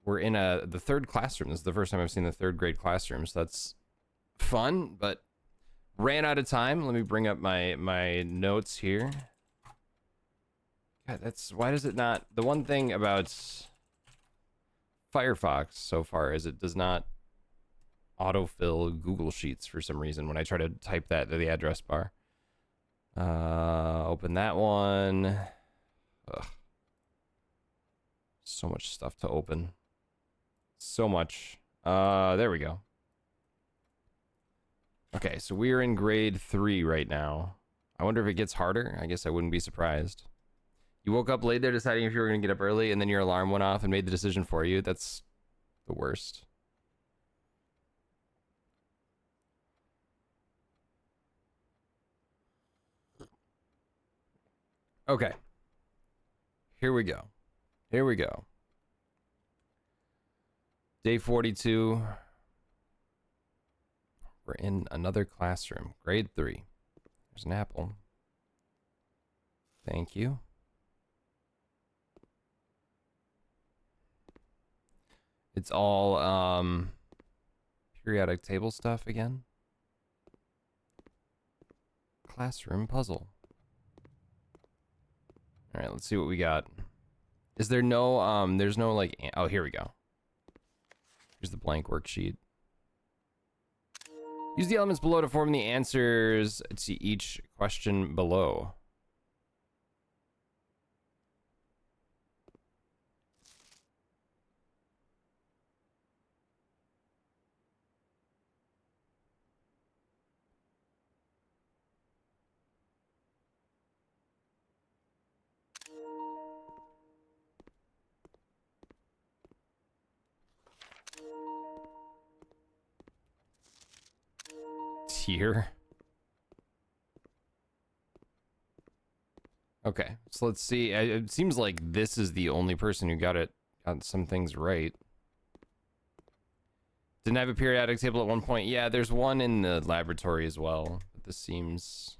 we're in the third classroom. This is the first time I've seen the third grade classroom, so that's fun, but ran out of time. Let me bring up my notes here. God, why does it not? The one thing about Firefox so far is it does not autofill Google Sheets for some reason when I try to type that to the address bar. Open that one. Ugh. So much stuff to open. So much. There we go. Okay, so we're in grade 3 right now. I wonder if it gets harder. I guess I wouldn't be surprised. You woke up late there deciding if you were going to get up early, and then your alarm went off and made the decision for you. That's the worst. Okay. Here we go. Here we go. Day 42. We're in another classroom. Grade 3. There's an apple. Thank you. It's all periodic table stuff again. Classroom puzzle. All right, let's see what we got. Is there no there's no like, oh, here we go. Here's the blank worksheet. Use the elements below to form the answers to each question below. Here. Okay, so let's see. It seems like this is the only person who got some things right. Didn't have a periodic table at one point. Yeah, there's one in the laboratory as well. But this seems...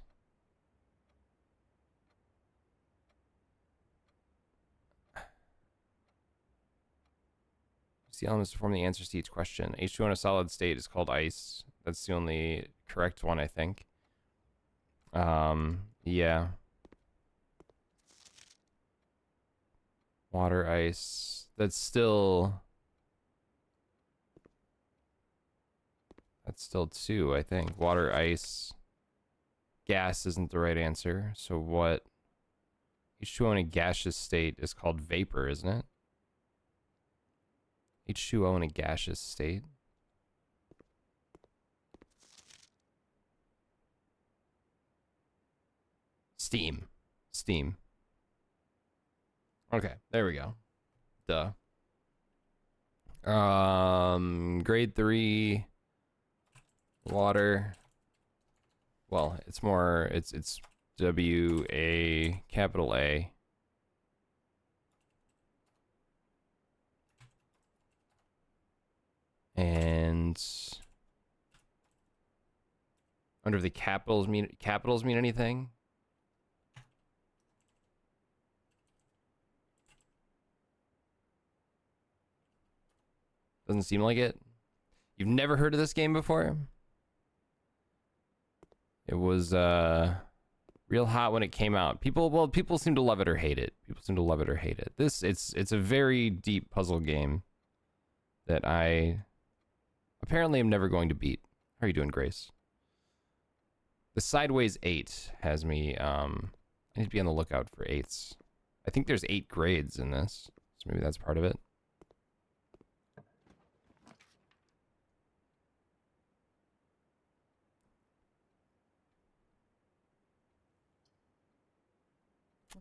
Use the elements to form the answers to each question. H2O in a solid state is called ice. That's the only correct one, I think. Yeah. Water, ice. That's still 2, I think. Water, ice. Gas isn't the right answer. So what? H2O in a gaseous state is called vapor, isn't it? H2O in a gaseous state. Steam. Okay, there we go. Duh. Grade 3 water. Well, it's more it's W-A capital A. And under the capitals mean anything? Doesn't seem like it. You've never heard of this game before? It was real hot when it came out. People seem to love it or hate it. It's a very deep puzzle game that I apparently am never going to beat. How are you doing, Grace? The Sideways 8 has me I need to be on the lookout for 8s. I think there's 8 grades in this, so maybe that's part of it.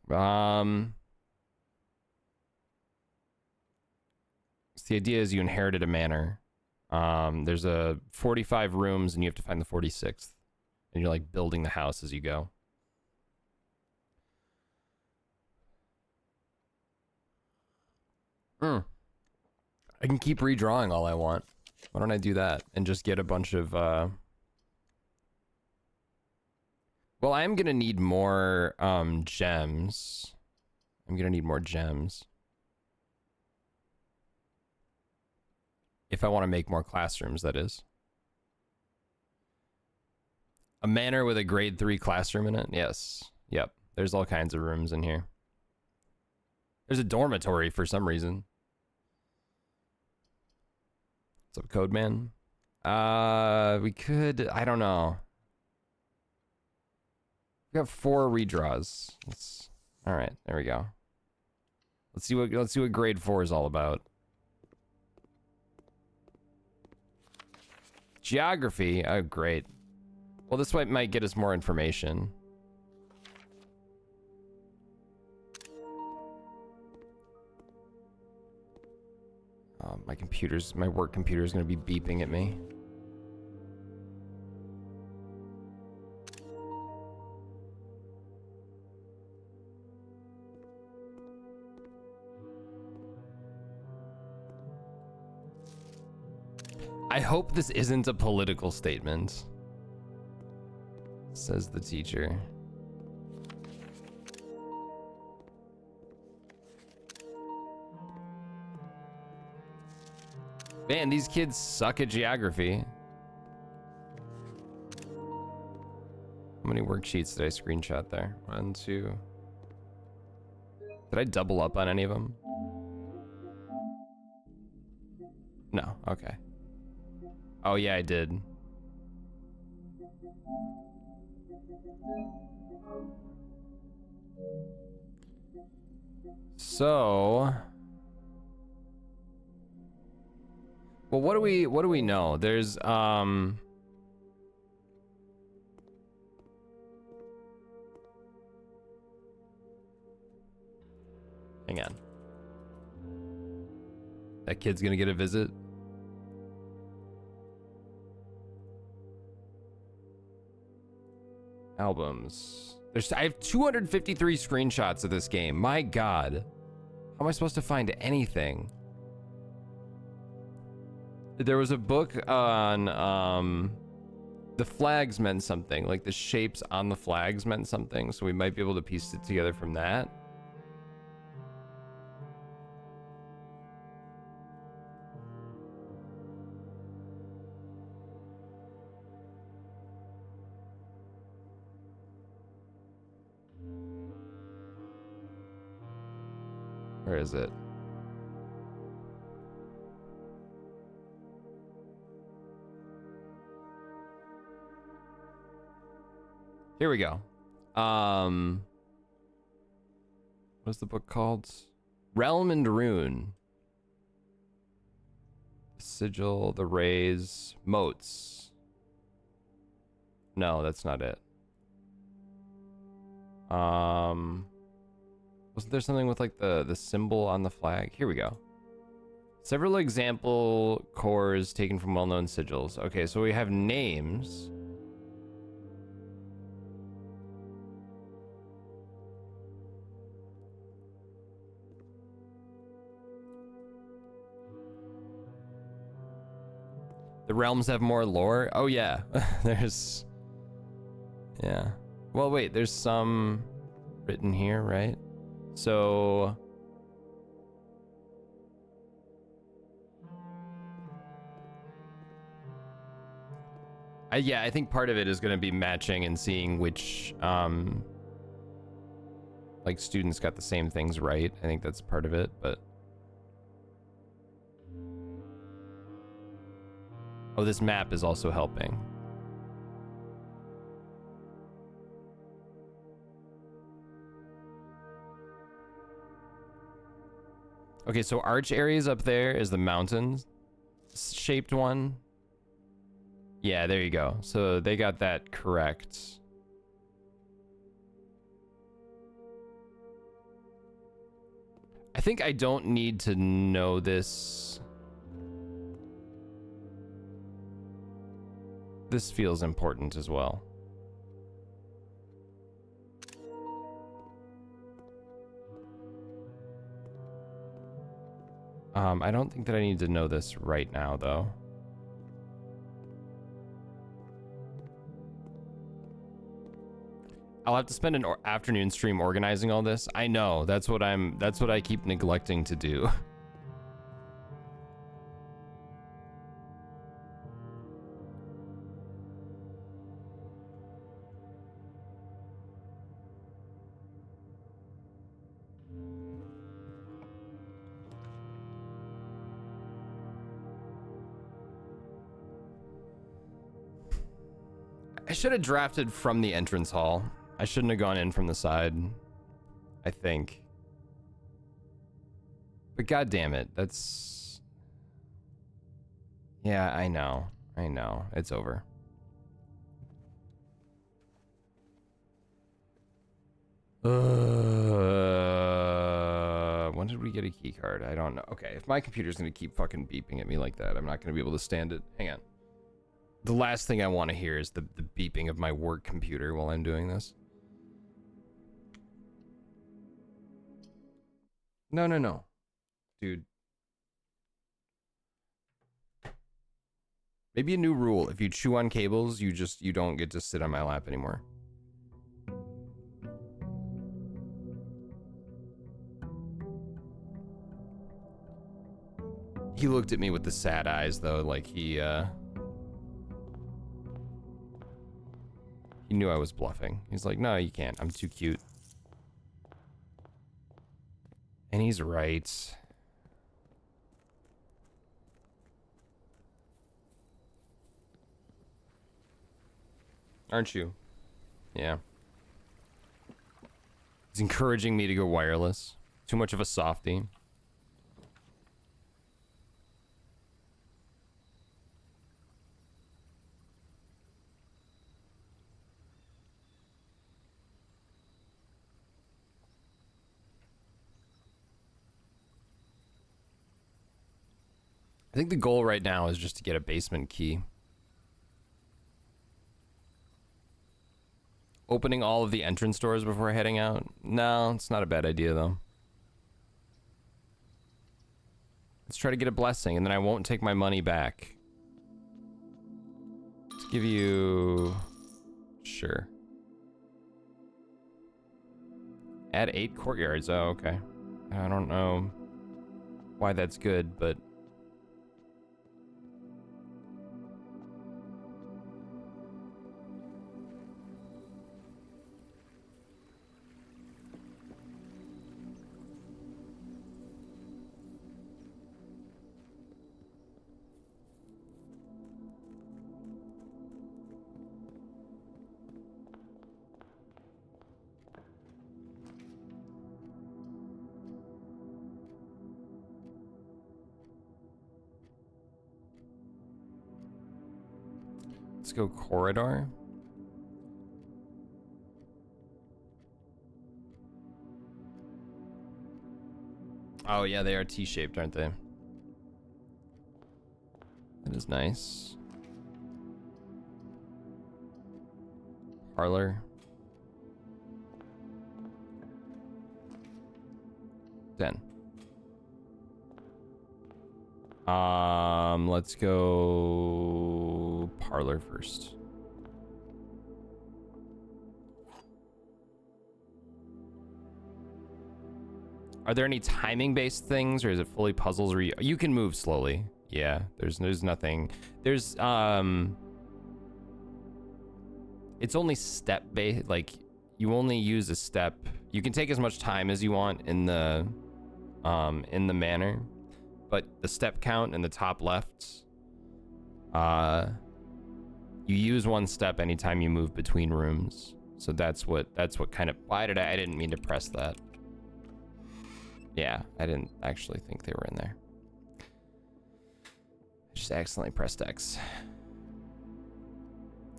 So the idea is you inherited a manor. There's 45 rooms and you have to find the 46th. And you're like building the house as you go. I can keep redrawing all I want. Why don't I do that and just get a bunch of well, I am gonna need more gems. If I want to make more classrooms, that is. A manor with a grade 3 classroom in it? Yes. Yep. There's all kinds of rooms in here. There's a dormitory for some reason. What's up, Codeman? We could, I don't know. We got 4 redraws. All right, there we go. Let's see what grade 4 is all about. Geography. Oh, great. Well, this might get us more information. My work computer's gonna be beeping at me. I hope this isn't a political statement, says the teacher. Man, these kids suck at geography. How many worksheets did I screenshot there? 1, 2. Did I double up on any of them? No, okay. Oh yeah, I did. So, well, what do we know? There's hang on. That kid's gonna get a visit. Albums. I have 253 screenshots of this game. My God. How am I supposed to find anything? There was a book on the flags meant something. Like the shapes on the flags meant something. So we might be able to piece it together from that. Where is it? Here we go. What's the book called? Realm and Rune. The sigil, the rays, motes. No, that's not it. Wasn't there something with like the symbol on the flag? Here we go. Several example cores taken from well-known sigils. Okay, so we have names. The realms have more lore. Oh yeah, there's, yeah. Well, wait, there's some written here, right? So yeah, I think part of it is going to be matching and seeing which like students got the same things right. I think that's part of it, but oh, this map is also helping. Okay, so Arch Areas up there is the mountains shaped one. Yeah, there you go. So they got that correct. I think I don't need to know this. This feels important as well. I don't think that I need to know this right now, though. I'll have to spend an afternoon stream organizing all this. I know, that's what I keep neglecting to do. should have drafted from the entrance hall. I shouldn't have gone in from the side, I think. But god damn it, that's... Yeah, I know. I know. It's over. When did we get a key card? I don't know. Okay, if my computer's gonna keep fucking beeping at me like that, I'm not gonna be able to stand it. Hang on. The last thing I want to hear is the beeping of my work computer while I'm doing this. No, no, no. Dude. Maybe a new rule. If you chew on cables, you don't get to sit on my lap anymore. He looked at me with the sad eyes, though, like he knew I was bluffing. He's like, no, you can't. I'm too cute. And he's right. Aren't you? Yeah. He's encouraging me to go wireless. Too much of a softie. I think the goal right now is just to get a basement key. Opening all of the entrance doors before heading out? No, it's not a bad idea, though. Let's try to get a blessing, and then I won't take my money back. Let's give you... Sure. Add 8 courtyards. Oh, okay. I don't know why that's good, but... Let's go corridor. Oh yeah, they are T-shaped, aren't they? That is nice. Parlor. 10. Let's go parlor first. Are there any timing based things, or is it fully puzzles where you can move slowly? Yeah, there's nothing. There's it's only step based, like you only use a step. You can take as much time as you want in the manor, but the step count in the top left, you use 1 step anytime you move between rooms. So that's what kind of, I didn't mean to press that. Yeah, I didn't actually think they were in there. I just accidentally pressed X.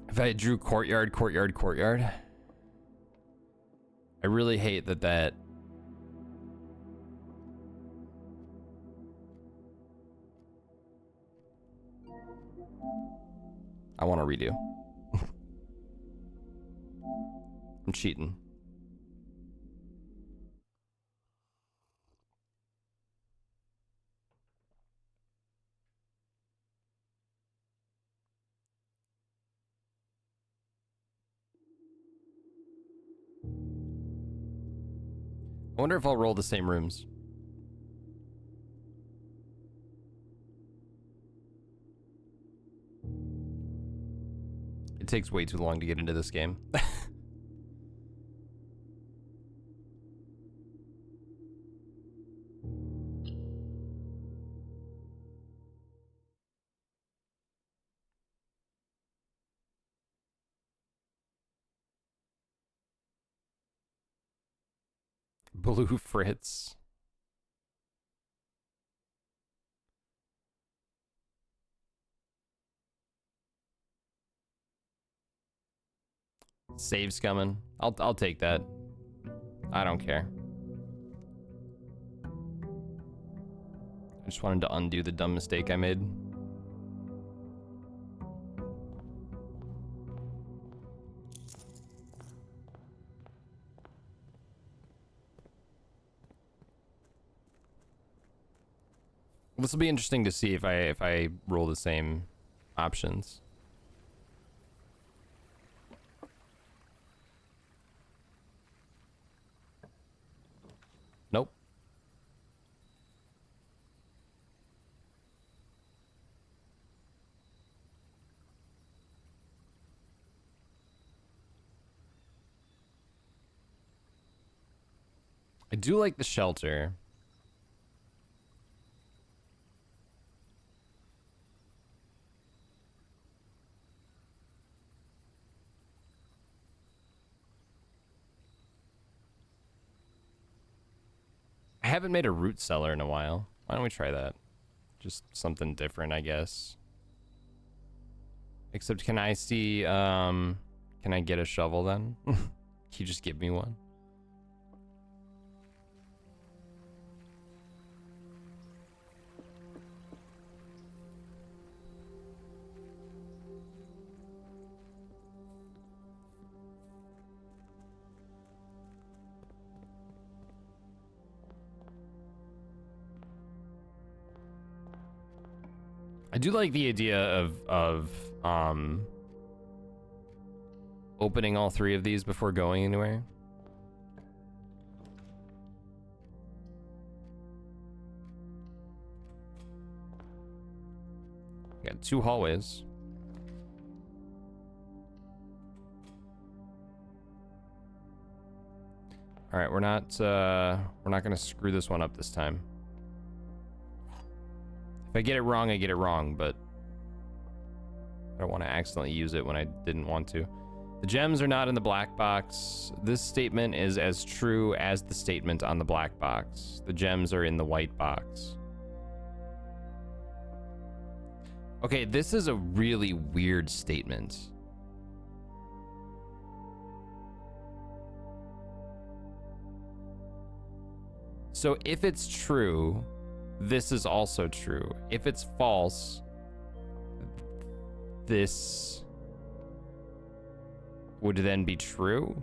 If I drew courtyard, I really hate that I want to redo. I'm cheating. I wonder if I'll roll the same rooms. It takes way too long to get into this game. Blue Fritz. Save's coming. I'll take that. I don't care. I just wanted to undo the dumb mistake I made. This will be interesting to see if I roll the same options. Nope. I do like the shelter. I haven't made a root cellar in a while. Why don't we try that? Just something different, I guess. Except can I see, can I get a shovel then? Can you just give me one? I do like the idea of opening all three of these before going anywhere. Got 2 hallways. All right, we're not gonna screw this one up this time. If I get it wrong, I get it wrong, but I don't want to accidentally use it when I didn't want to. The gems are not in the black box. This statement is as true as the statement on the black box. The gems are in the white box. Okay, this is a really weird statement. So if it's true, this is also true. If it's false, this would then be true.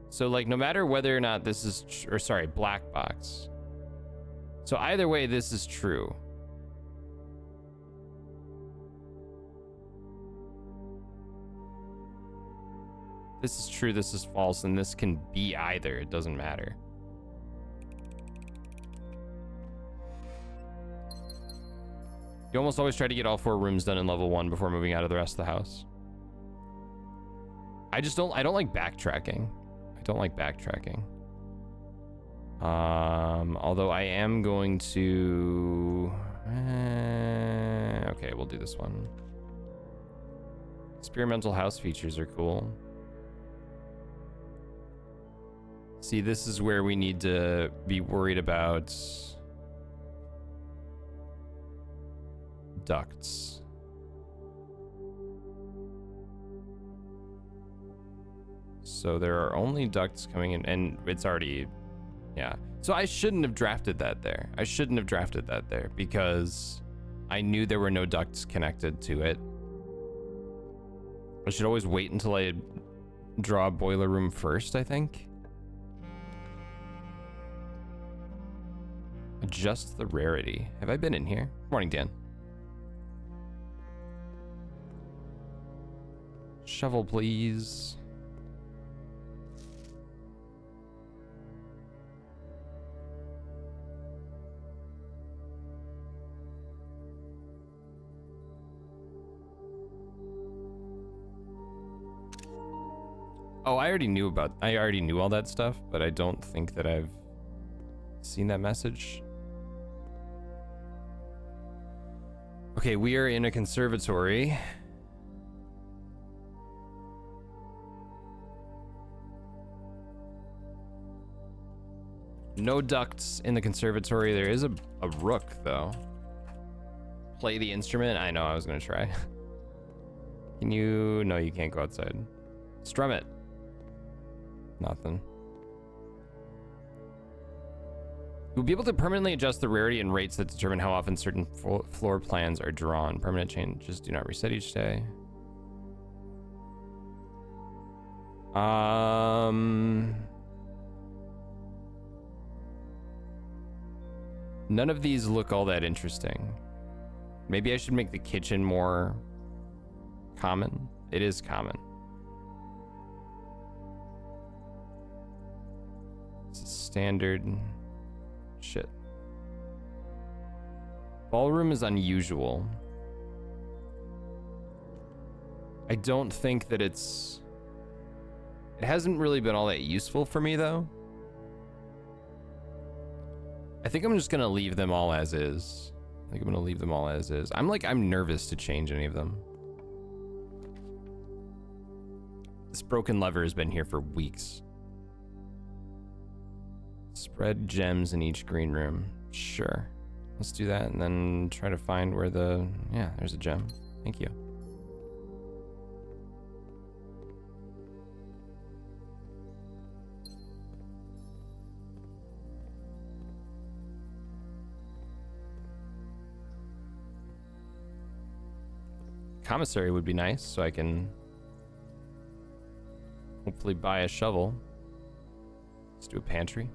So like no matter whether or not this is, or sorry, black box. So either way, this is true. This is true, this is false, and this can be either. It doesn't matter. You almost always try to get all 4 rooms done in level 1 before moving out of the rest of the house. I don't like backtracking. I don't like backtracking. Although I am going to... okay, we'll do this one. Experimental house features are cool. See, this is where we need to be worried about ducts. So there are only ducts coming in, and it's already, yeah. So I shouldn't have drafted that there. I shouldn't have drafted that there because I knew there were no ducts connected to it. I should always wait until I draw a boiler room first, I think. Adjust the rarity. Have I been in here? Morning, Dan. Shovel, please. Oh, I already knew all that stuff, but I don't think that I've seen that message. Okay, we are in a conservatory. No ducts in the conservatory. There is a rook, though. Play the instrument? I know, I was gonna try. Can you... No, you can't go outside. Strum it. Nothing. You'll be able to permanently adjust the rarity and rates that determine how often certain floor plans are drawn. Permanent changes do not reset each day. None of these look all that interesting. Maybe I should make the kitchen more common. It is common. It's a standard. Shit. Ballroom is unusual. I don't think that it's... It hasn't really been all that useful for me, though. I think I'm just gonna leave them all as is. I'm nervous to change any of them. This broken lever has been here for weeks. Spread gems in each green room. Sure. Let's do that and then try to find where the... Yeah, there's a gem. Thank you. Commissary would be nice, so I can hopefully buy a shovel. Let's do a pantry.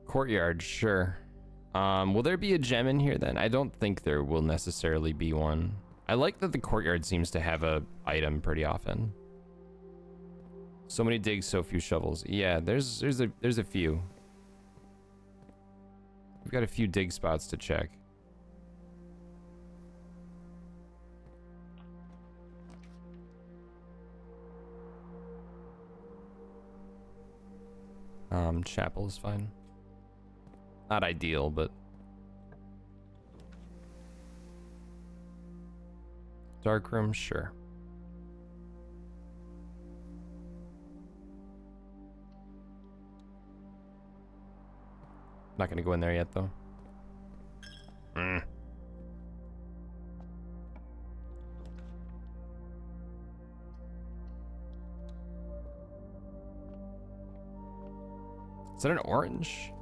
Courtyard, sure. Will there be a gem in here then? I don't think there will necessarily be one. I like that the courtyard seems to have a item pretty often. So many digs, so few shovels. Yeah, there's a few. We've got a few dig spots to check. Chapel is fine. Not ideal, but dark room, sure. Not gonna go in there yet, though. Is that an orange?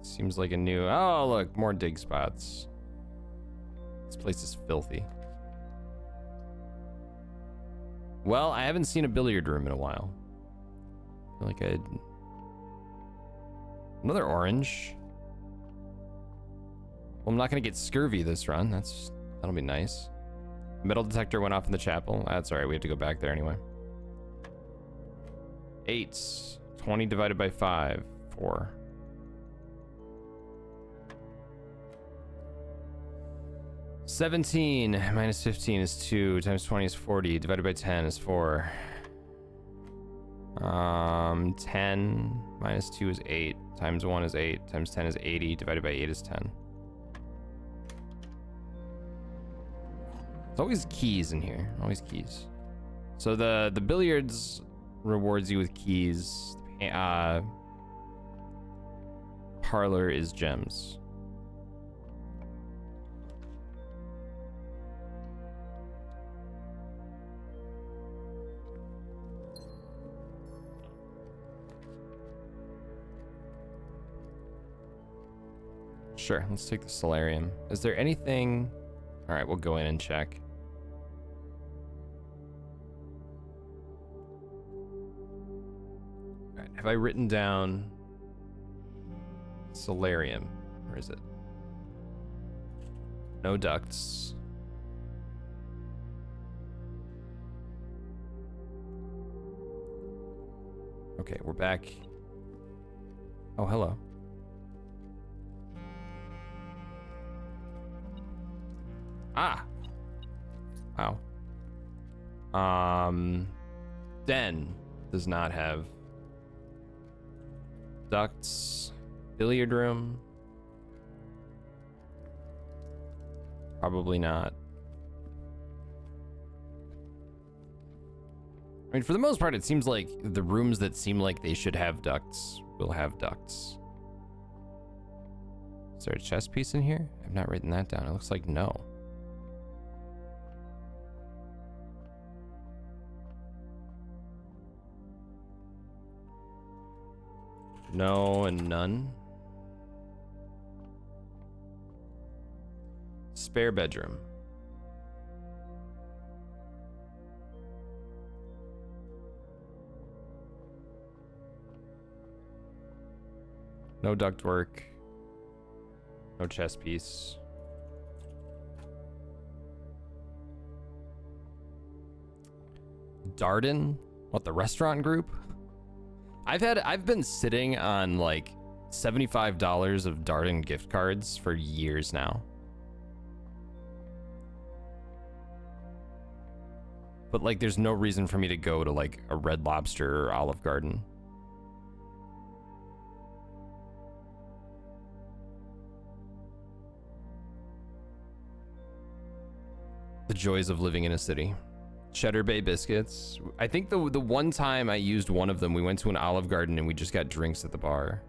Seems like a new... Oh, look, more dig spots. This place is filthy. Well, I haven't seen a billiard room in a while. I feel like I'd... Another orange. Well, I'm not gonna get scurvy this run. That'll be nice. Metal detector went off in the chapel. That's alright, we have to go back there anyway. 8. 20 divided by 5. 4. $17 minus 15 is 2 times 20 is 40 divided by 10 is 4. 10 minus 2 is 8 times 1 is 8 times 10 is 80 divided by 8 is 10. It's always keys in here, always keys. So the billiards rewards you with keys. Parlor is gems. Sure, let's take the solarium. Is there anything... All right, we'll go in and check. All right, have I written down solarium? Where is it? No ducts. Okay, we're back. Oh, hello. Ah. Wow. Den does not have ducts. Billiard room. Probably not. I mean, for the most part, it seems like the rooms that seem like they should have ducts will have ducts. Is there a chess piece in here? I've not written that down. It looks like no. No and none. Spare bedroom. No ductwork. No chess piece. Darden? What, the restaurant group? I've been sitting on like $75 of Darden gift cards for years now. But like there's no reason for me to go to like a Red Lobster or Olive Garden. The joys of living in a city. Cheddar Bay biscuits. I think the one time I used one of them, we went to an Olive Garden and we just got drinks at the bar.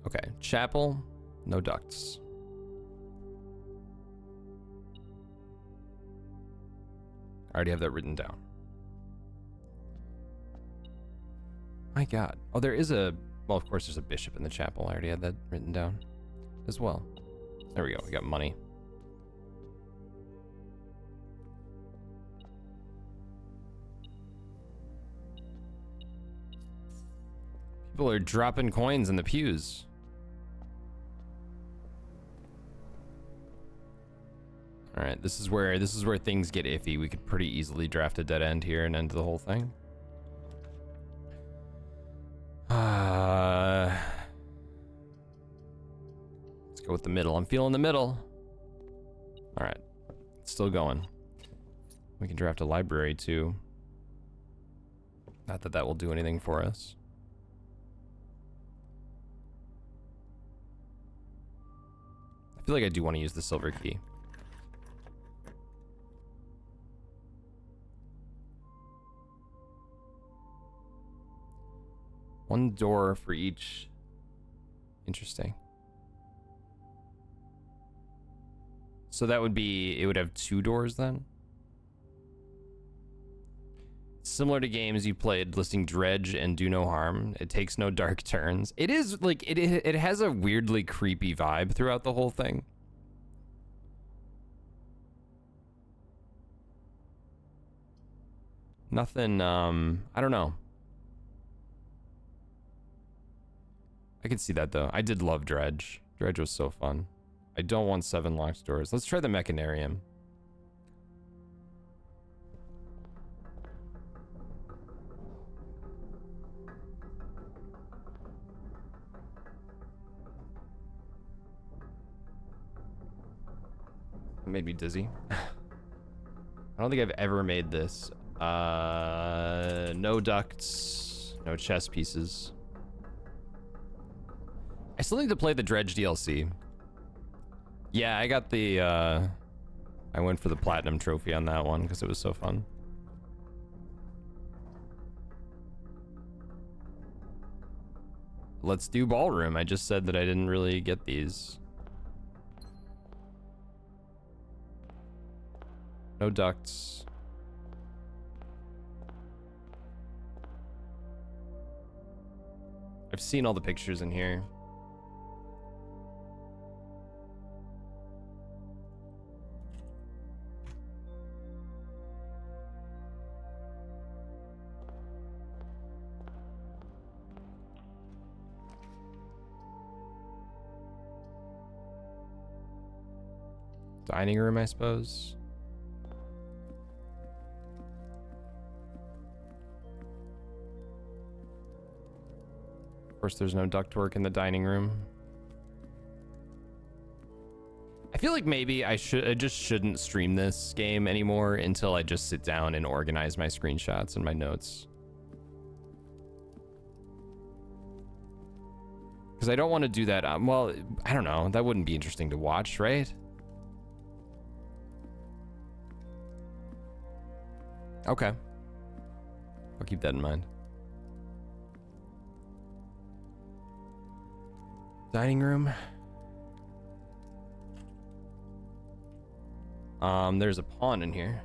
Okay, chapel, no ducts. I already have that written down. My God. Oh, there is a, well, of course there's a bishop in the chapel. I already had that written down as well. There we go, we got money. People are dropping coins in the pews. All right, this is where things get iffy. We could pretty easily draft a dead end here and end the whole thing. Let's go with the middle. I'm feeling the middle. All right, it's still going. We can draft a library too. Not that that will do anything for us. I feel like I do want to use the silver key. One door for each. Interesting. So that would be, it would have 2 doors then? Similar to games you played listing Dredge and Do No Harm. It takes no dark turns. It is like, it has a weirdly creepy vibe throughout the whole thing. Nothing, I don't know. I can see that though. I did love Dredge. Dredge was so fun. I don't want 7 locked doors. Let's try the Mechanarium. It made me dizzy. I don't think I've ever made this. No ducts, no chess pieces. I still need to play the Dredge DLC. Yeah, I got the, I went for the platinum trophy on that one because it was so fun. Let's do ballroom. I just said that I didn't really get these. No ducts. I've seen all the pictures in here. Dining room, I suppose. Of course, there's no ductwork in the dining room. I feel like maybe I just shouldn't stream this game anymore until I just sit down and organize my screenshots and my notes. Because I don't want to do that. Well, I don't know. That wouldn't be interesting to watch, right? Okay. I'll keep that in mind. Dining room. There's a pawn in here.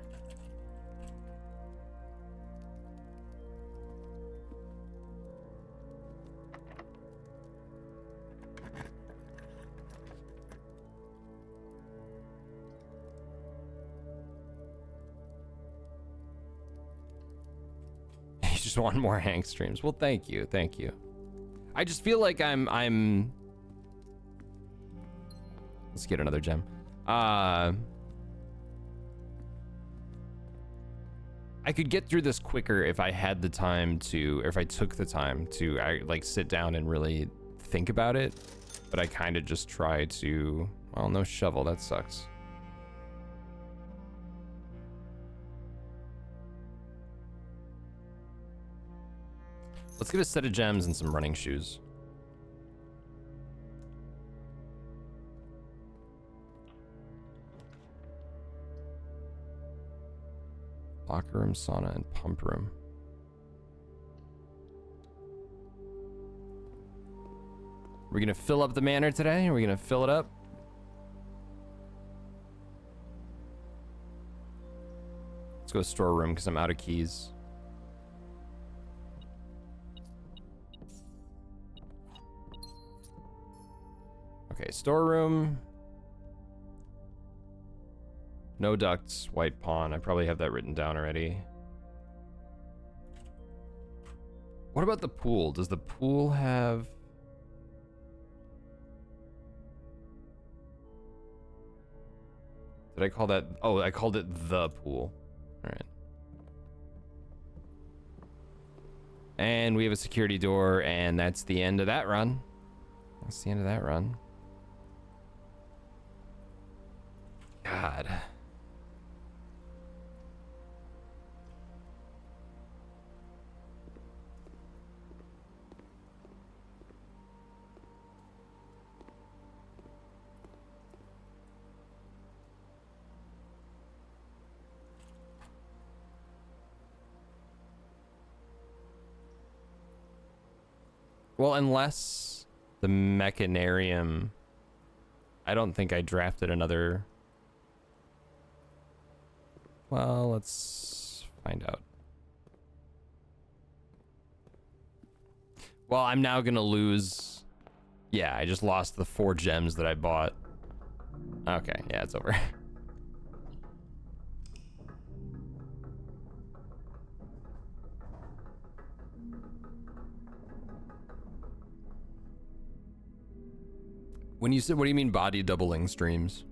You just want more Hank streams. Well, thank you. Thank you. I just feel like I'm let's get another gem. I could get through this quicker if I had the time to, or if I took the time to, like sit down and really think about it. But I kind of just try to, well, no shovel, that sucks. Let's get a set of gems and some running shoes. Locker room, sauna, and pump room. We're gonna fill up the manor today? Are we gonna fill it up? Let's go to storeroom because I'm out of keys. Okay, storeroom. No ducts, white pawn. I probably have that written down already. What about the pool? Does the pool have... Did I call that? Oh, I called it the pool. All right. And we have a security door, and that's the end of that run. That's the end of that run. God. Well, unless the Mechanarium... I don't think I drafted another... Well, let's find out. Well, I'm now gonna lose... Yeah, I just lost the 4 gems that I bought. Okay, yeah, it's over. When you said, what do you mean body doubling streams?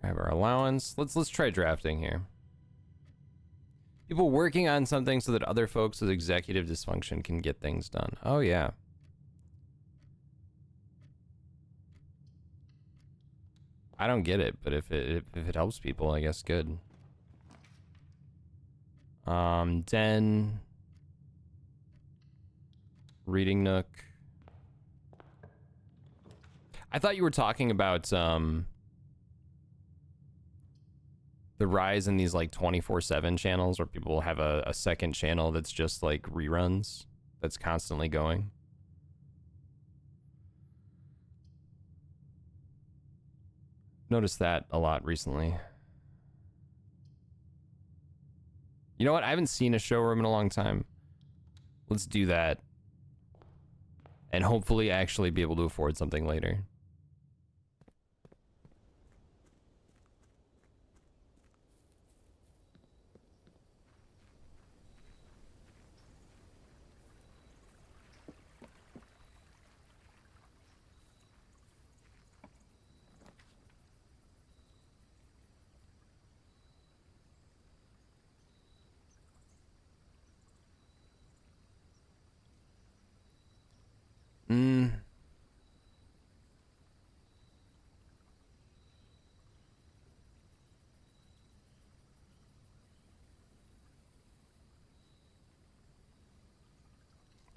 I have our allowance. Let's try drafting here. People working on something so that other folks with executive dysfunction can get things done. Oh yeah. I don't get it, but if it helps people, I guess good. Den. Reading nook. I thought you were talking about the rise in these like 24/7 channels where people have a second channel that's just like reruns that's constantly going. Noticed that a lot recently. You know what? I haven't seen a showroom in a long time. Let's do that. And hopefully actually be able to afford something later.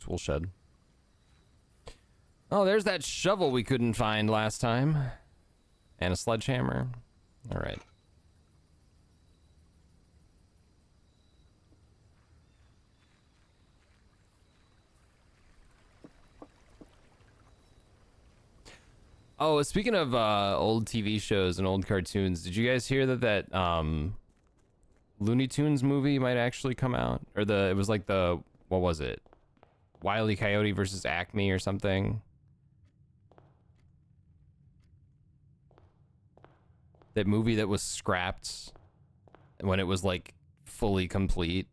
Tool shed. Oh, there's that shovel we couldn't find last time. And a sledgehammer. All right. Oh, speaking of old TV shows and old cartoons, did you guys hear that Looney Tunes movie might actually come out? Or it was like the, what was it? Wile E. Coyote versus Acme or something? That movie that was scrapped when it was like fully complete.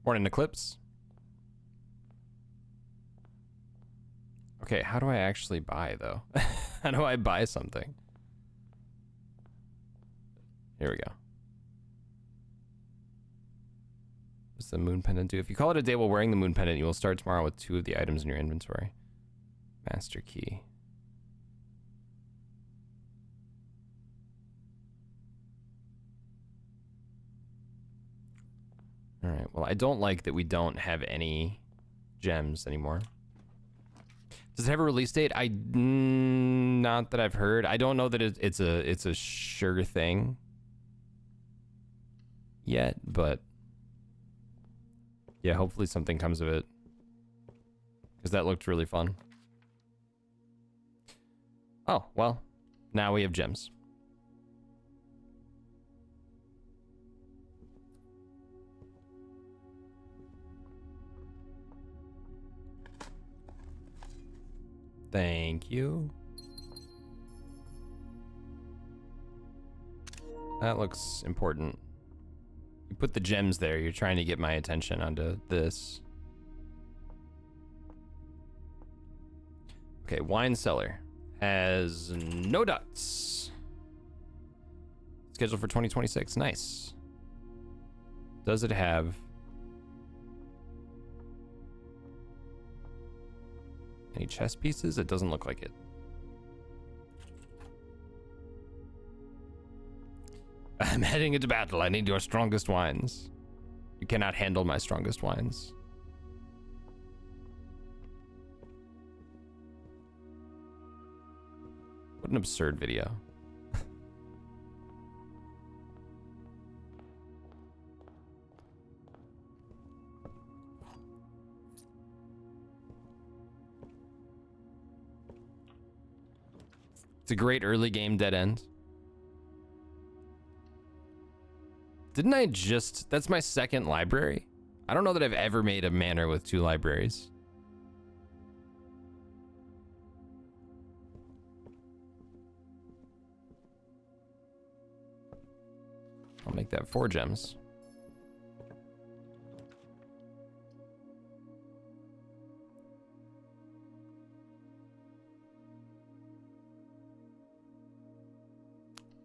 Morning Eclipse. Okay, how do I actually buy though? How do I buy something? Here we go. What's the moon pendant do? If you call it a day while wearing the moon pendant, you will start tomorrow with 2 of the items in your inventory. Master key. All right, well, I don't like that we don't have any gems anymore. Does it have a release date? Not that I've heard. I don't know that it's a sure thing yet, but yeah, hopefully something comes of it, because that looked really fun. Oh, well, now we have gems. Thank you. That looks important. You put the gems there, you're trying to get my attention onto this. Okay, wine cellar has no ducts. Scheduled for 2026, nice. Does it have any chess pieces? It doesn't look like it. I'm heading into battle. I need your strongest wines. You cannot handle my strongest wines. What an absurd video. It's a great early game dead end. Didn't I just... That's my second library? I don't know that I've ever made a manor with 2 libraries. I'll make that 4 gems.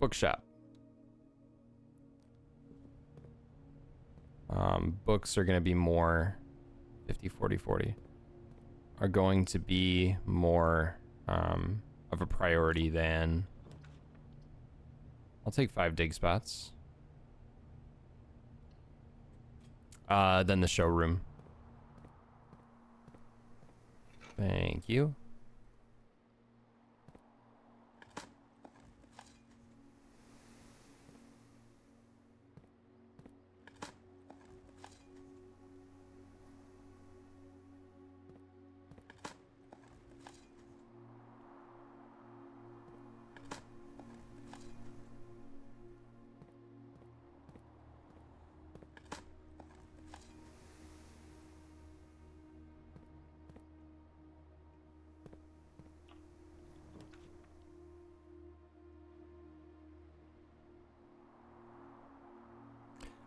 Bookshop. Books are going to be more 50, 40, 40 are going to be more of a priority than... I'll take 5 dig spots. Then the showroom. Thank you.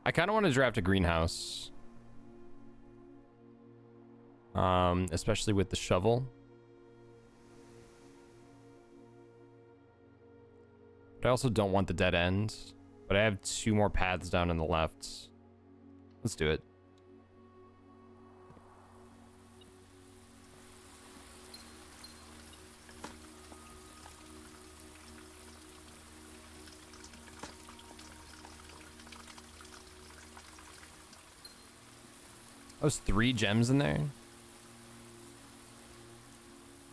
I kind of want to draft a greenhouse. Especially with the shovel. But I also don't want the dead end. But I have 2 more paths down on the left. Let's do it. Oh, there's 3 gems in there?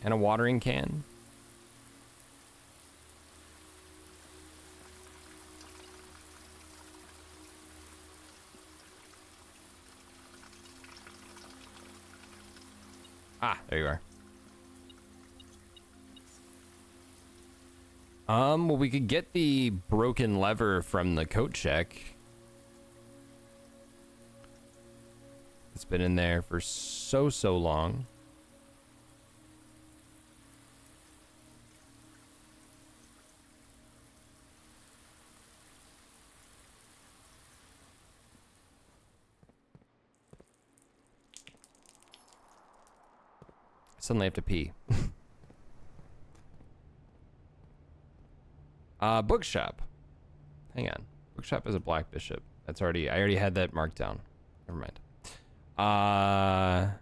And a watering can? Ah, there you are. Well, we could get the broken lever from the coat check. It's been in there for so long. I suddenly have to pee. Bookshop. Hang on. Bookshop is a black bishop. That's already, I already had that marked down. Never mind. Yeah,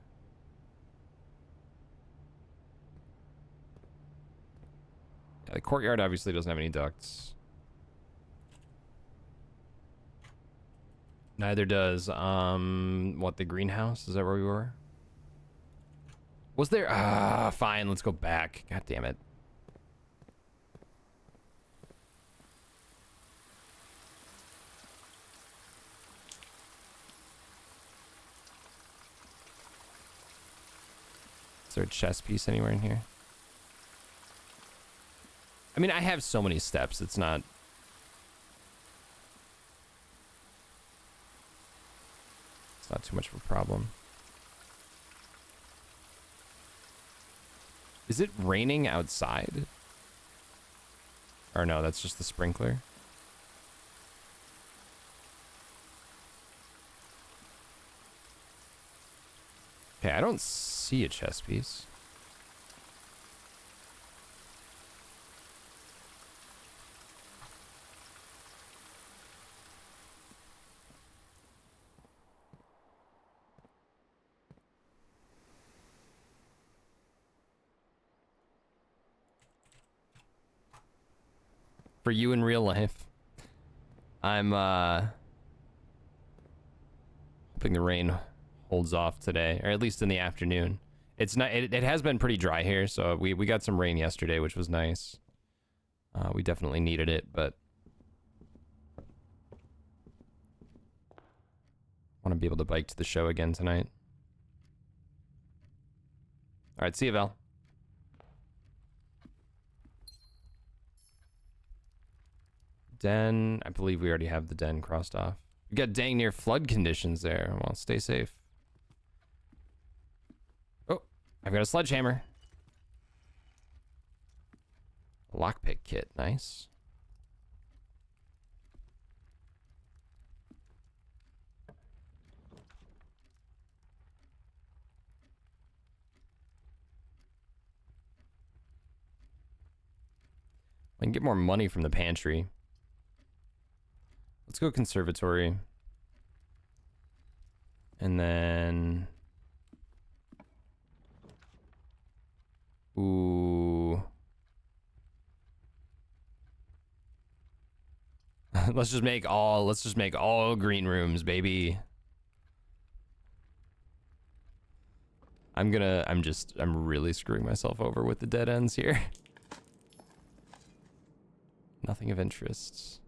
the courtyard obviously doesn't have any ducts. Neither does, what, the greenhouse? Is that where we were? Was there? Fine, let's go back. God damn it. Is there a chess piece anywhere in here? I mean, I have so many steps, it's not... It's not too much of a problem. Is it raining outside? Or no, that's just the sprinkler. Okay, I don't see a chess piece. For you in real life. I'm hoping the rain holds off today, or at least in the afternoon. It's not, it has been pretty dry here, so we got some rain yesterday, which was nice. We definitely needed it, but want to be able to bike to the show again tonight. All right, see you, Val. Den, I believe we already have the den crossed off. We got dang near flood conditions there. Well, stay safe. Oh, I've got a sledgehammer. Lockpick kit, nice. I can get more money from the pantry. Let's go conservatory. And then... Ooh. let's just make all green rooms, baby. I'm really screwing myself over with the dead ends here. Nothing of interest.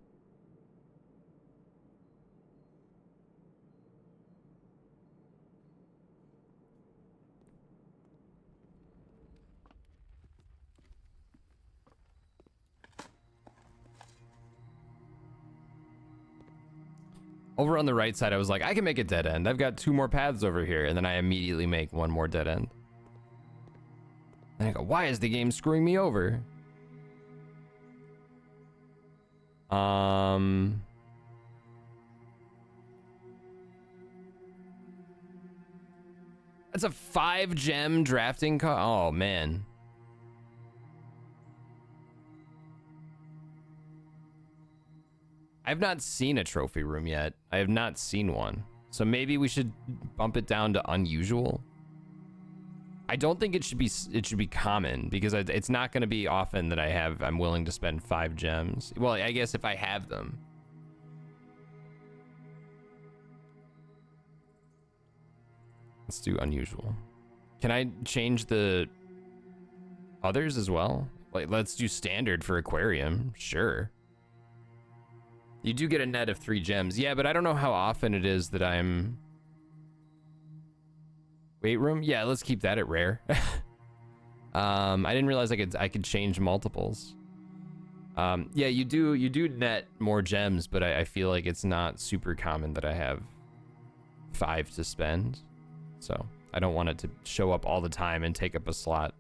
Over on the right side, I was like, I can make a dead end. I've got 2 more paths over here. And then I immediately make 1 more dead end. And I go, why is the game screwing me over? That's a 5 gem drafting oh man. I've not seen a trophy room yet. I have not seen one. So maybe we should bump it down to unusual. I don't think it should be common, because it's not going to be often that I'm willing to spend 5 gems. Well, I guess if I have them. Let's do unusual. Can I change the others as well? Like, let's do standard for aquarium. Sure. You do get a net of 3 gems. Yeah, but I don't know how often it is that I'm... Weight room? Yeah, let's keep that at rare. I didn't realize I could change multiples. Yeah, you do net more gems, but I feel like it's not super common that I have 5 to spend. So I don't want it to show up all the time and take up a slot.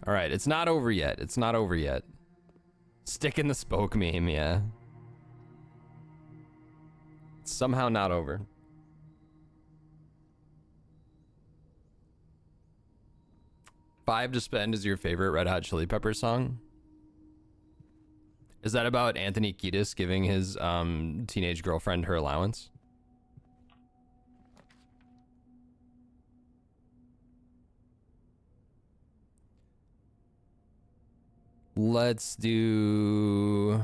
All right, it's not over yet. It's not over yet. Stick in the spoke meme, yeah. It's somehow not over. Five to Spend is your favorite Red Hot Chili Pepper song? Is that about Anthony Kiedis giving his teenage girlfriend her allowance? Let's do...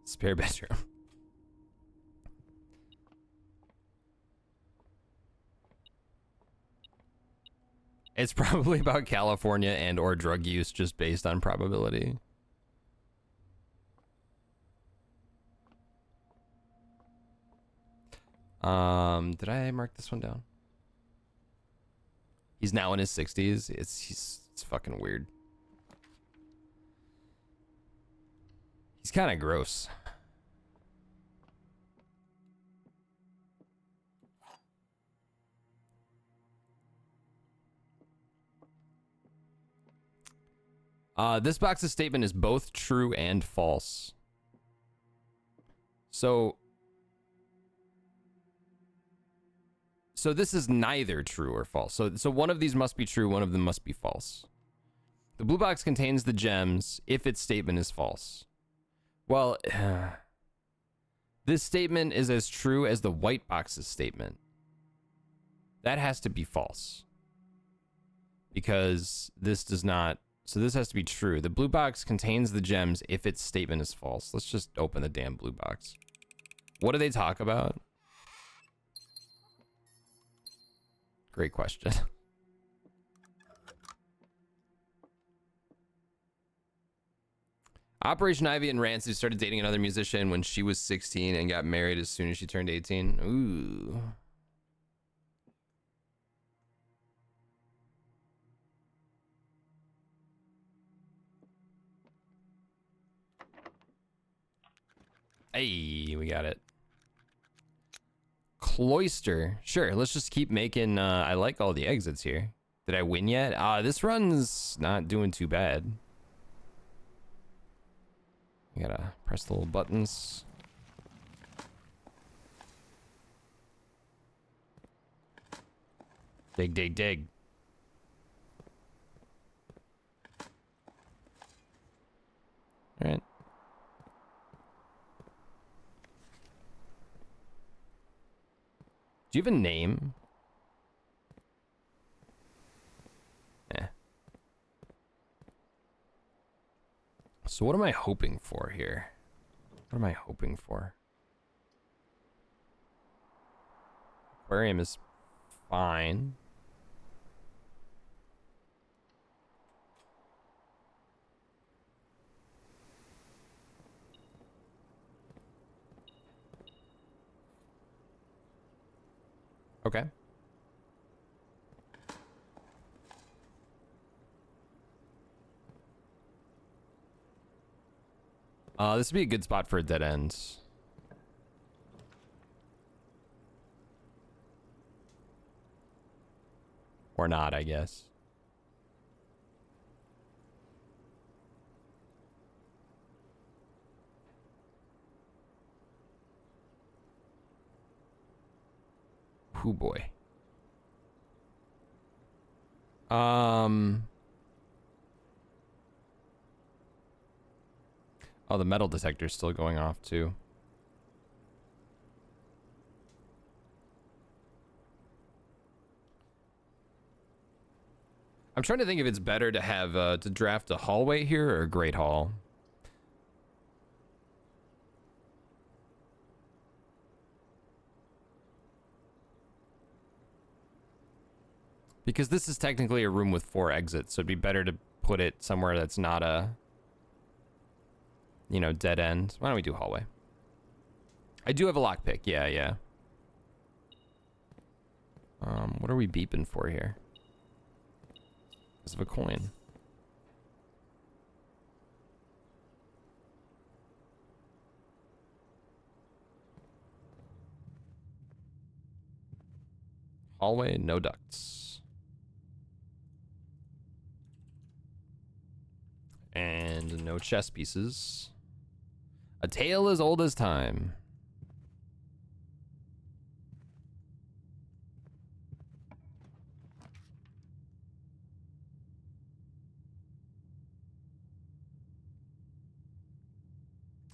Spare bedroom. It's probably about California and or drug use just based on probability. Did I mark this one down? He's now in his 60s. It's fucking weird. He's kind of gross. This box's statement is both true and false. So this is neither true or false. So one of these must be true, one of them must be false. The blue box contains the gems if its statement is false. Well, this statement is as true as the white box's statement. That has to be false. Because this does not... So this has to be true. The blue box contains the gems if its statement is false. Let's just open the damn blue box. What do they talk about? Great question. Operation Ivy and Rancid started dating another musician when she was 16 and got married as soon as she turned 18. Ooh. Hey, we got it. Cloister. Sure, let's just keep making... I like all the exits here. Did I win yet? This run's not doing too bad. We gotta press the little buttons. Dig, dig, dig. All right. Do you have a name? Eh. So what am I hoping for here? What am I hoping for? Aquarium is fine. Okay. This would be a good spot for a dead end. Or not, I guess. Hoo boy. Oh, the metal detector's still going off too. I'm trying to think if it's better to have to draft a hallway here or a great hall. Because this is technically a room with 4 exits, so it'd be better to put it somewhere that's not a, you know, dead end. Why don't we do hallway? I do have a lockpick. Yeah. What are we beeping for here? Because of a coin. Hallway, no ducts. And no chess pieces. A tale as old as time.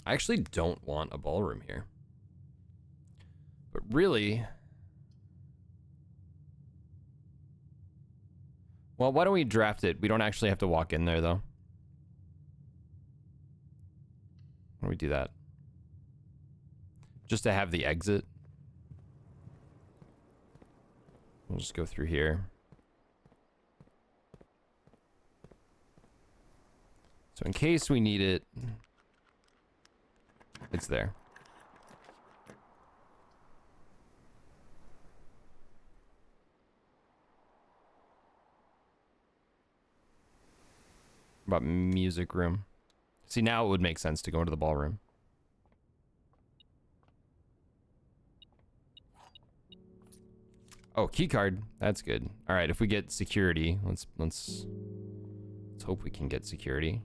I actually don't want a ballroom here. But really... Well, why don't we draft it? We don't actually have to walk in there, though. Why don't we do that? Just to have the exit. We'll just go through here. So in case we need it, it's there. About music room. See, now it would make sense to go into the ballroom. Oh, key card. That's good. All right, if we get security, let's hope we can get security.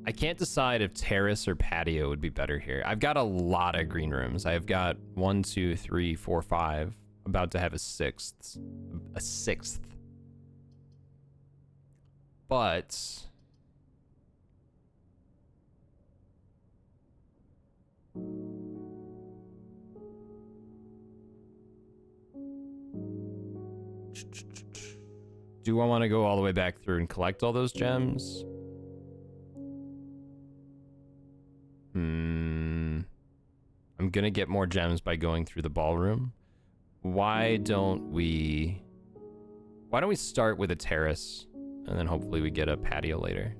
I can't decide if terrace or patio would be better here. I've got a lot of green rooms. I've got 1, 2, 3, 4, 5. About to have a sixth. But do I want to go all the way back through and collect all those gems? I'm gonna get more gems by going through the ballroom. Why don't we start with a terrace and then hopefully we get a patio later?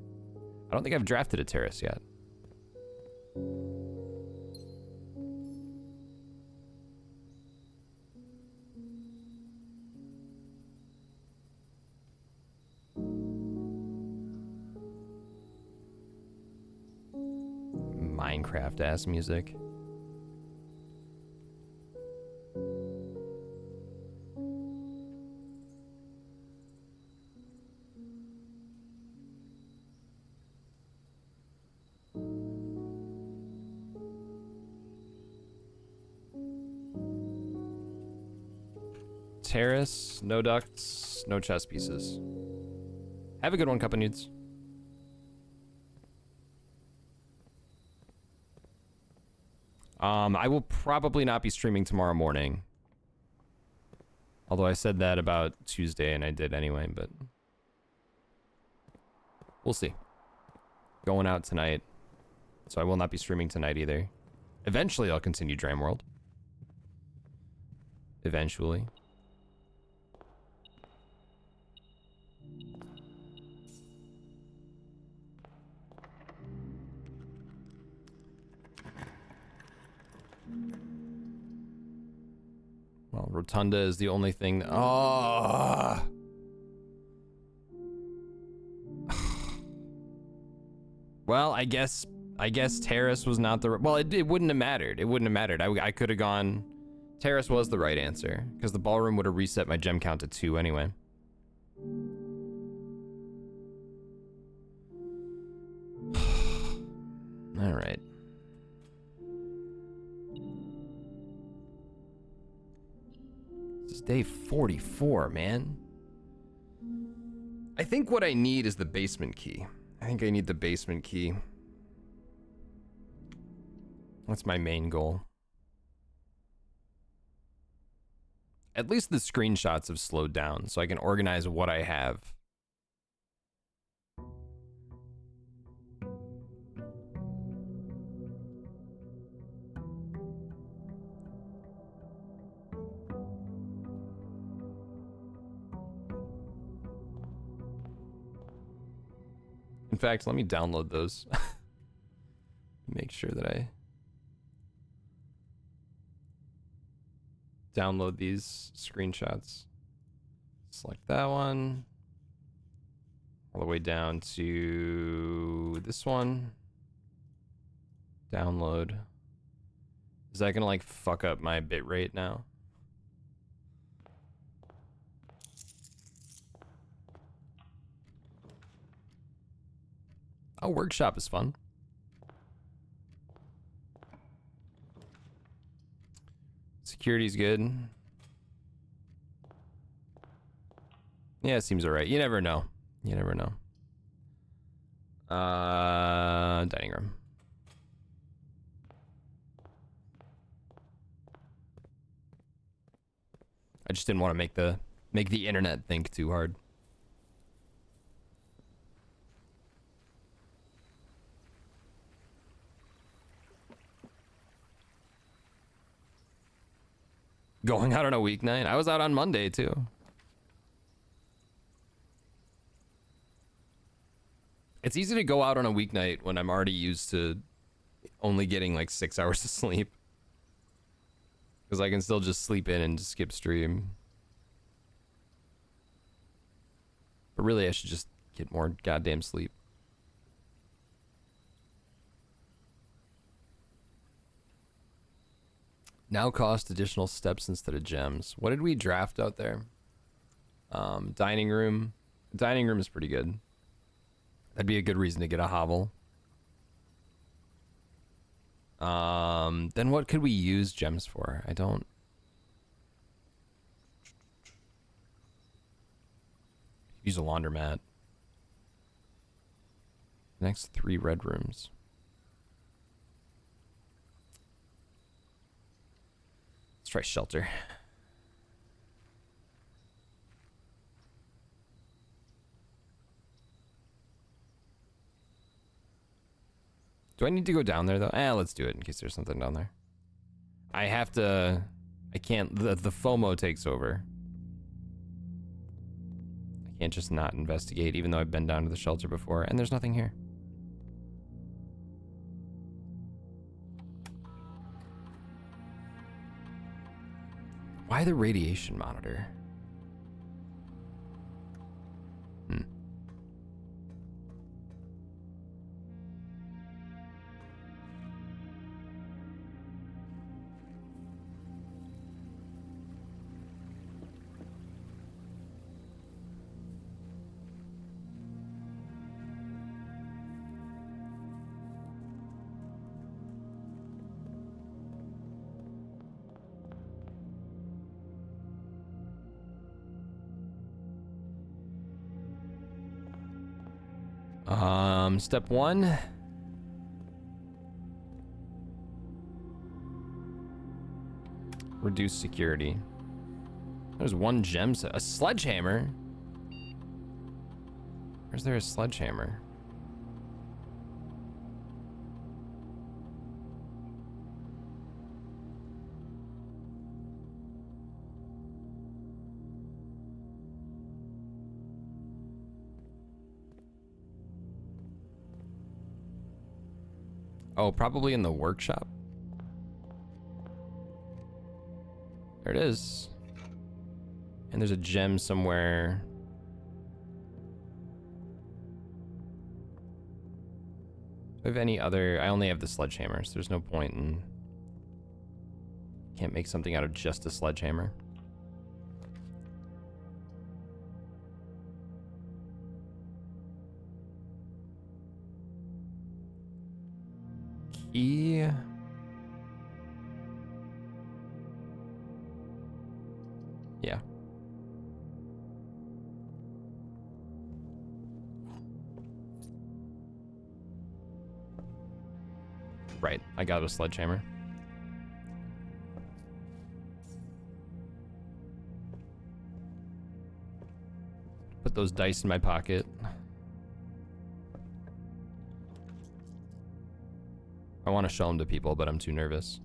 I don't think I've drafted a terrace yet. Minecraft ass music. Terrace, no ducts, no chess pieces. Have a good one, Cup of Nudes. I will probably not be streaming tomorrow morning. Although I said that about Tuesday and I did anyway, but we'll see. Going out tonight, so I will not be streaming tonight either. Eventually, I'll continue Dream World. Eventually. Well, Rotunda is the only thing. Oh. Well, I guess Terrace was not the. Well, it wouldn't have mattered. It wouldn't have mattered. I could have gone. Terrace was the right answer because the ballroom would have reset my gem count to 2 anyway. All right. This is day 44, man. I think what I need is the basement key. I think I need the basement key. That's my main goal. At least the screenshots have slowed down, so I can organize what I have. In fact, let me download those. Make sure that I download these screenshots. Select that one. All the way down to this one. Download. Is that gonna like fuck up my bitrate now? Oh, workshop is fun. Security's good. Yeah, it seems alright. You never know. You never know. Dining room. I just didn't want to make the internet think too hard. Going out on a weeknight? I was out on Monday too. It's easy to go out on a weeknight when I'm already used to only getting like 6 hours of sleep. Because I can still just sleep in and just skip stream. But really, I should just get more goddamn sleep. Now cost additional steps instead of gems. What did we draft out there? Dining room. Dining room is pretty good. That'd be a good reason to get a hovel. Then what could we use gems for? I don't... Use a laundromat. Next 3 red rooms. Let's try shelter. Do I need to go down there though? Let's do it in case there's something down there. I have to... I can't... The FOMO takes over. I can't just not investigate even though I've been down to the shelter before and there's nothing here. Why the radiation monitor? Step 1. Reduce security. There's 1 gem set. A sledgehammer? Where's there a sledgehammer? Oh, probably in the workshop. There it is. And there's a gem somewhere. Do I have any other? I only have the sledgehammer, so there's no point in... Can't make something out of just a sledgehammer. Key. Yeah. Right, I got a sledgehammer. Put those dice in my pocket. I want to show them to people, but I'm too nervous.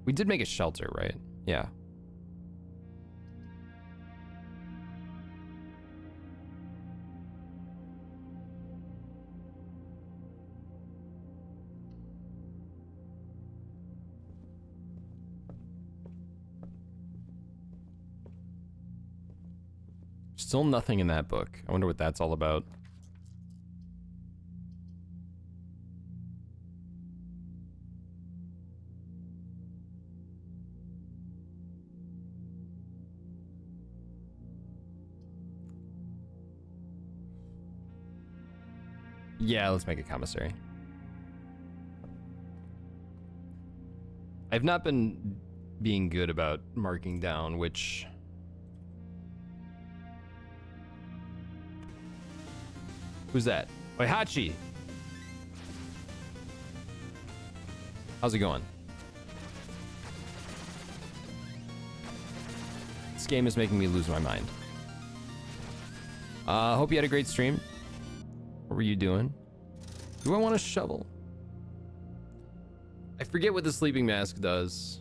We did make a shelter, right? Yeah. Still nothing in that book. I wonder what that's all about. Yeah, let's make a commissary. I've not been being good about marking down which... Who's that? Oihachi! How's it going? This game is making me lose my mind. Hope you had a great stream. What were you doing? Do I want a shovel? I forget what the sleeping mask does.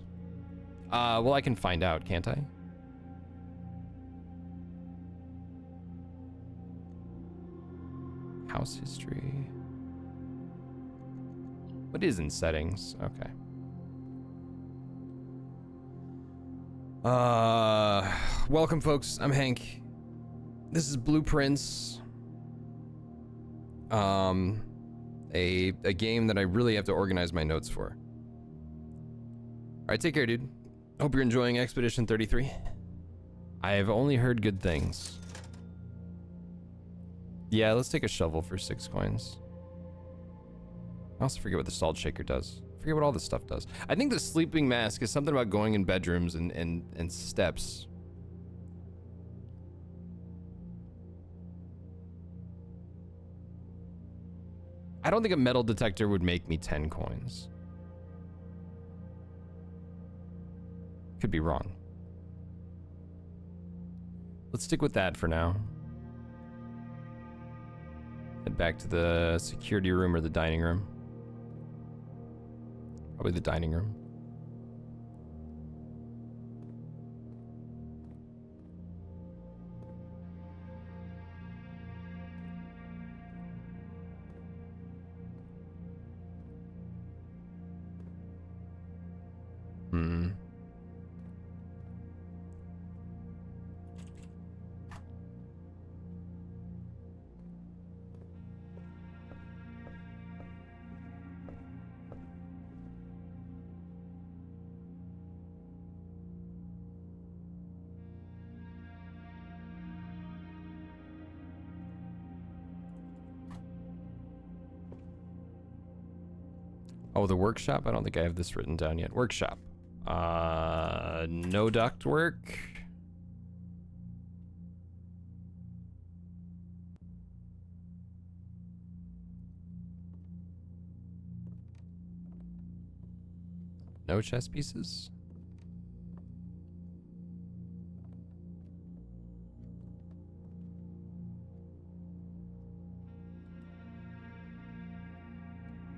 Well, I can find out, can't I? House history. What is in settings? Okay. Welcome folks, I'm Hank. This is Blueprints. A game that I really have to organize my notes for. Alright, take care, dude. Hope you're enjoying Expedition 33. I have only heard good things. Yeah, let's take a shovel for 6 coins. I also forget what the salt shaker does. I forget what all this stuff does. I think the sleeping mask is something about going in bedrooms and steps. I don't think a metal detector would make me 10 coins. Could be wrong. Let's stick with that for now. Head back to the security room or the dining room. Probably the dining room. Oh, the workshop? I don't think I have this written down yet. Workshop. No duct work. No chess pieces.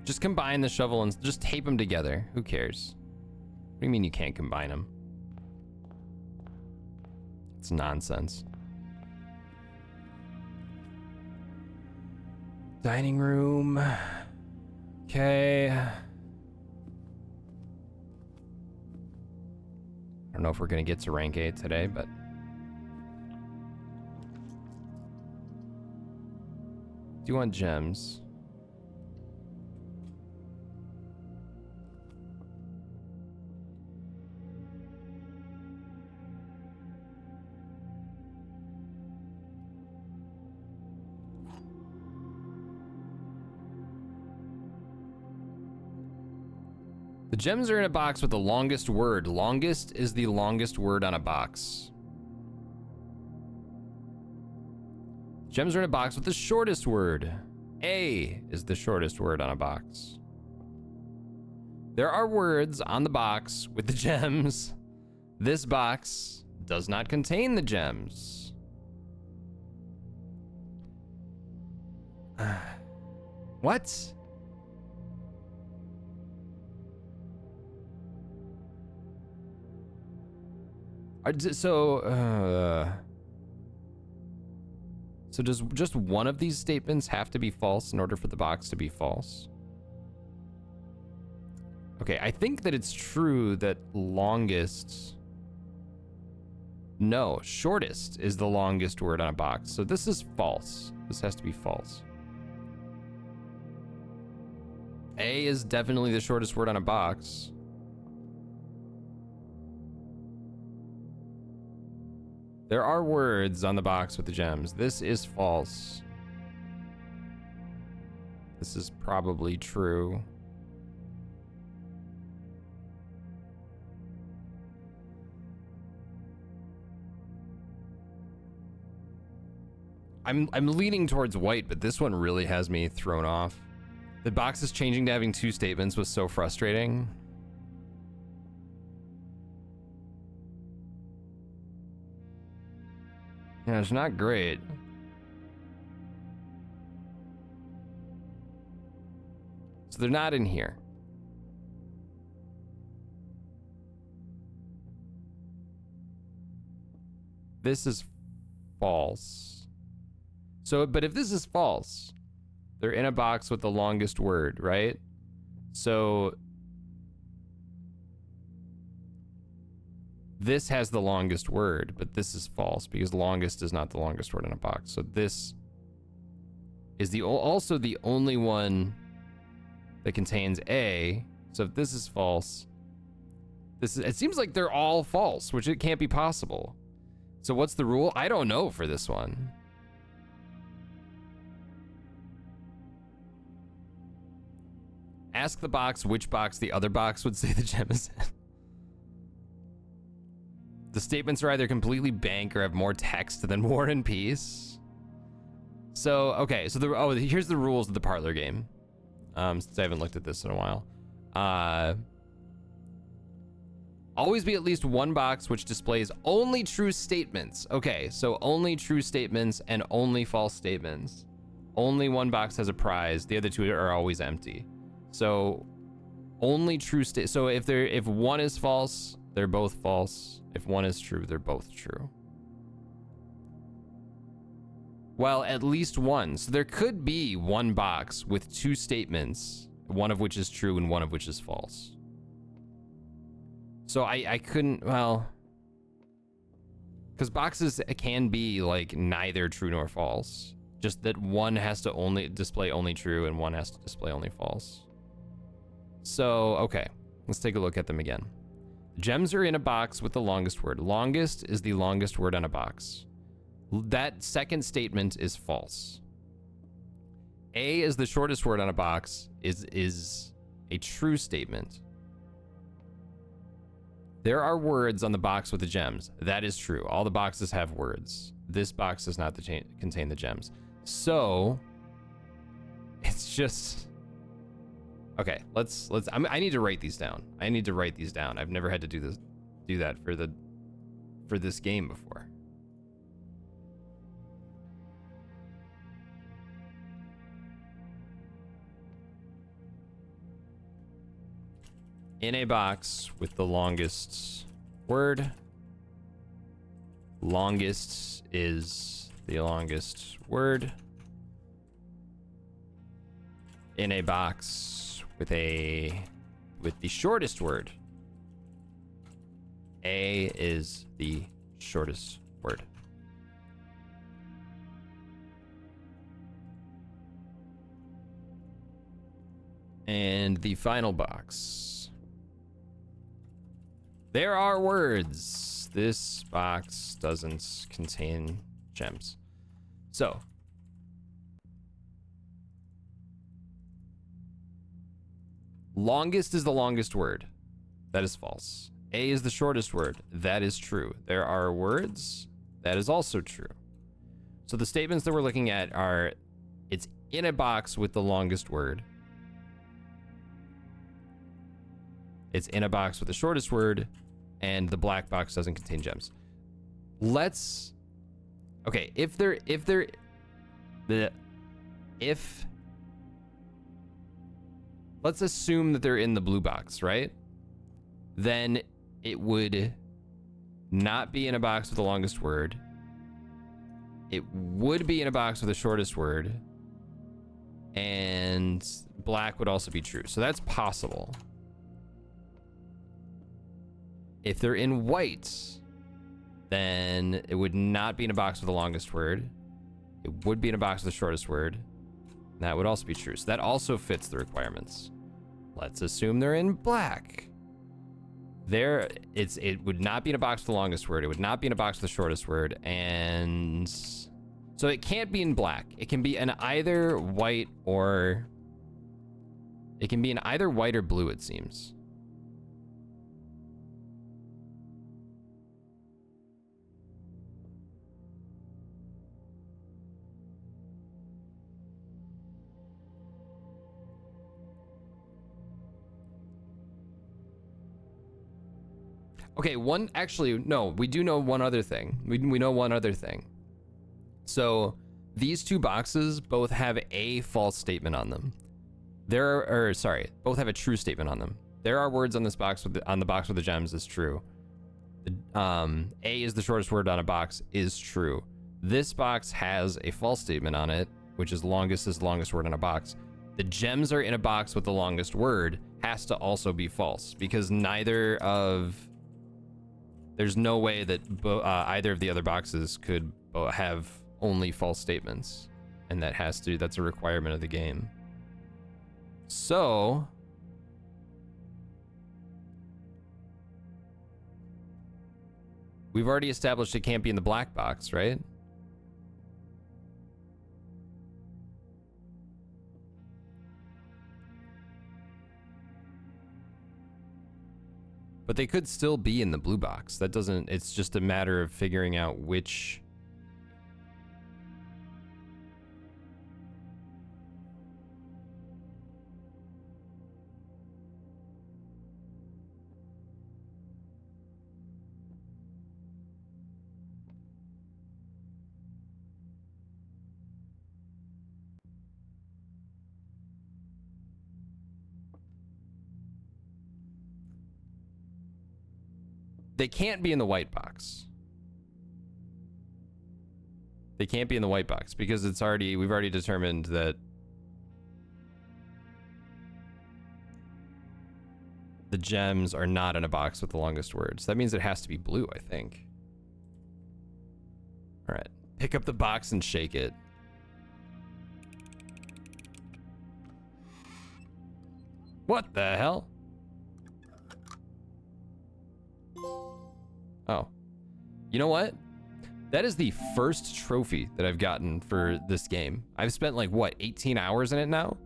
Just combine the shovel and just tape them together. Who cares? What do you mean you can't combine them? It's nonsense. Dining room. Okay. I don't know if we're gonna get to rank 8 today, but... Do you want gems? The gems are in a box with the longest word. Longest is the longest word on a box. Gems are in a box with the shortest word. A is the shortest word on a box. There are words on the box with the gems. This box does not contain the gems. What? So does just one of these statements have to be false in order for the box to be false? Okay, I think that it's true that longest... No, shortest is the longest word on a box. So this is false. This has to be false. A is definitely the shortest word on a box. There are words on the box with the gems. This is false. This is probably true. I'm leaning towards white, but this one really has me thrown off. The box is changing to having two statements was so frustrating. Yeah, it's not great. So they're not in here. This is false. So, but if this is false, they're in a box with the longest word, right? So this has the longest word, but this is false because longest is not the longest word in a box. So this is also the only one that contains A. So if this is false, it seems like they're all false, which it can't be possible. So what's the rule? I don't know for this one. Ask the box which box the other box would say the gem is in. The statements are either completely bank or have more text than War and Peace. So, okay, so here's the rules of the parlor game. Since I haven't looked at this in a while. Always be at least one box which displays only true statements. Okay, so only true statements and only false statements. Only one box has a prize. The other two are always empty. So only true so if one is false, they're both false. If one is true, they're both true. Well, at least one. So there could be one box with two statements, one of which is true and one of which is false. So I couldn't, well, because boxes can be like neither true nor false. Just that one has to only display only true and one has to display only false. So, okay, let's take a look at them again. Gems are in a box with the longest word. Longest is the longest word on a box. That second statement is false. A is the shortest word on a box is a true statement. There are words on the box with the gems. That is true. All the boxes have words. This box does not contain the gems. So it's just... Okay, I need to write these down. I've never had to do that for this game before. In a box with the longest word. Longest is the longest word. In a box with the shortest word. A is the shortest word. And the final box. There are words. This box doesn't contain gems. So, longest is the longest word. That is false. A is the shortest word. That is true. There are words. That is also true. So the statements that we're looking at are, it's in a box with the longest word. It's in a box with the shortest word, and the black box doesn't contain gems. Let's, okay, if let's assume that they're in the blue box, right? Then it would not be in a box with the longest word. It would be in a box with the shortest word. And black would also be true. So that's possible. If they're in white, then it would not be in a box with the longest word. It would be in a box with the shortest word. That would also be true. So that also fits the requirements. Let's assume they're in black. It would not be in a box with the longest word. It would not be in a box with the shortest word. And so it can't be in black. It can be in either white or... It can be in either white or blue, it seems. Okay, we do know one other thing. We know one other thing. So these two boxes both have a false statement on them. Both have a true statement on them. There are words on this box on the box with the gems is true. A is the shortest word on a box is true. This box has a false statement on it, which is longest word on a box. The gems are in a box with the longest word has to also be false because there's no way that either of the other boxes could have only false statements, and that's a requirement of the game. So we've already established it can't be in the black box, right? But they could still be in the blue box. It's just a matter of figuring out which. They can't be in the white box. They can't be in the white box because we've already determined that the gems are not in a box with the longest words. That means it has to be blue, I think. All right, pick up the box and shake it. What the hell? Oh, you know what? That is the first trophy that I've gotten for this game. I've spent like, what, 18 hours in it now?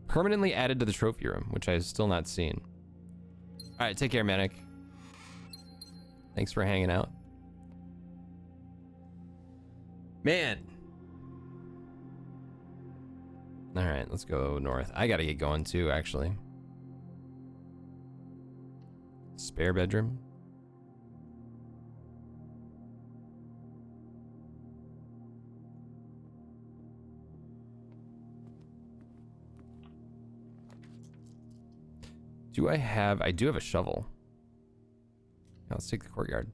Permanently added to the trophy room, which I've still not seen. All right, take care, Manic. Thanks for hanging out. Man. All right, let's go north. I gotta get going too, actually. Spare bedroom. I do have a shovel. Now let's take the courtyard.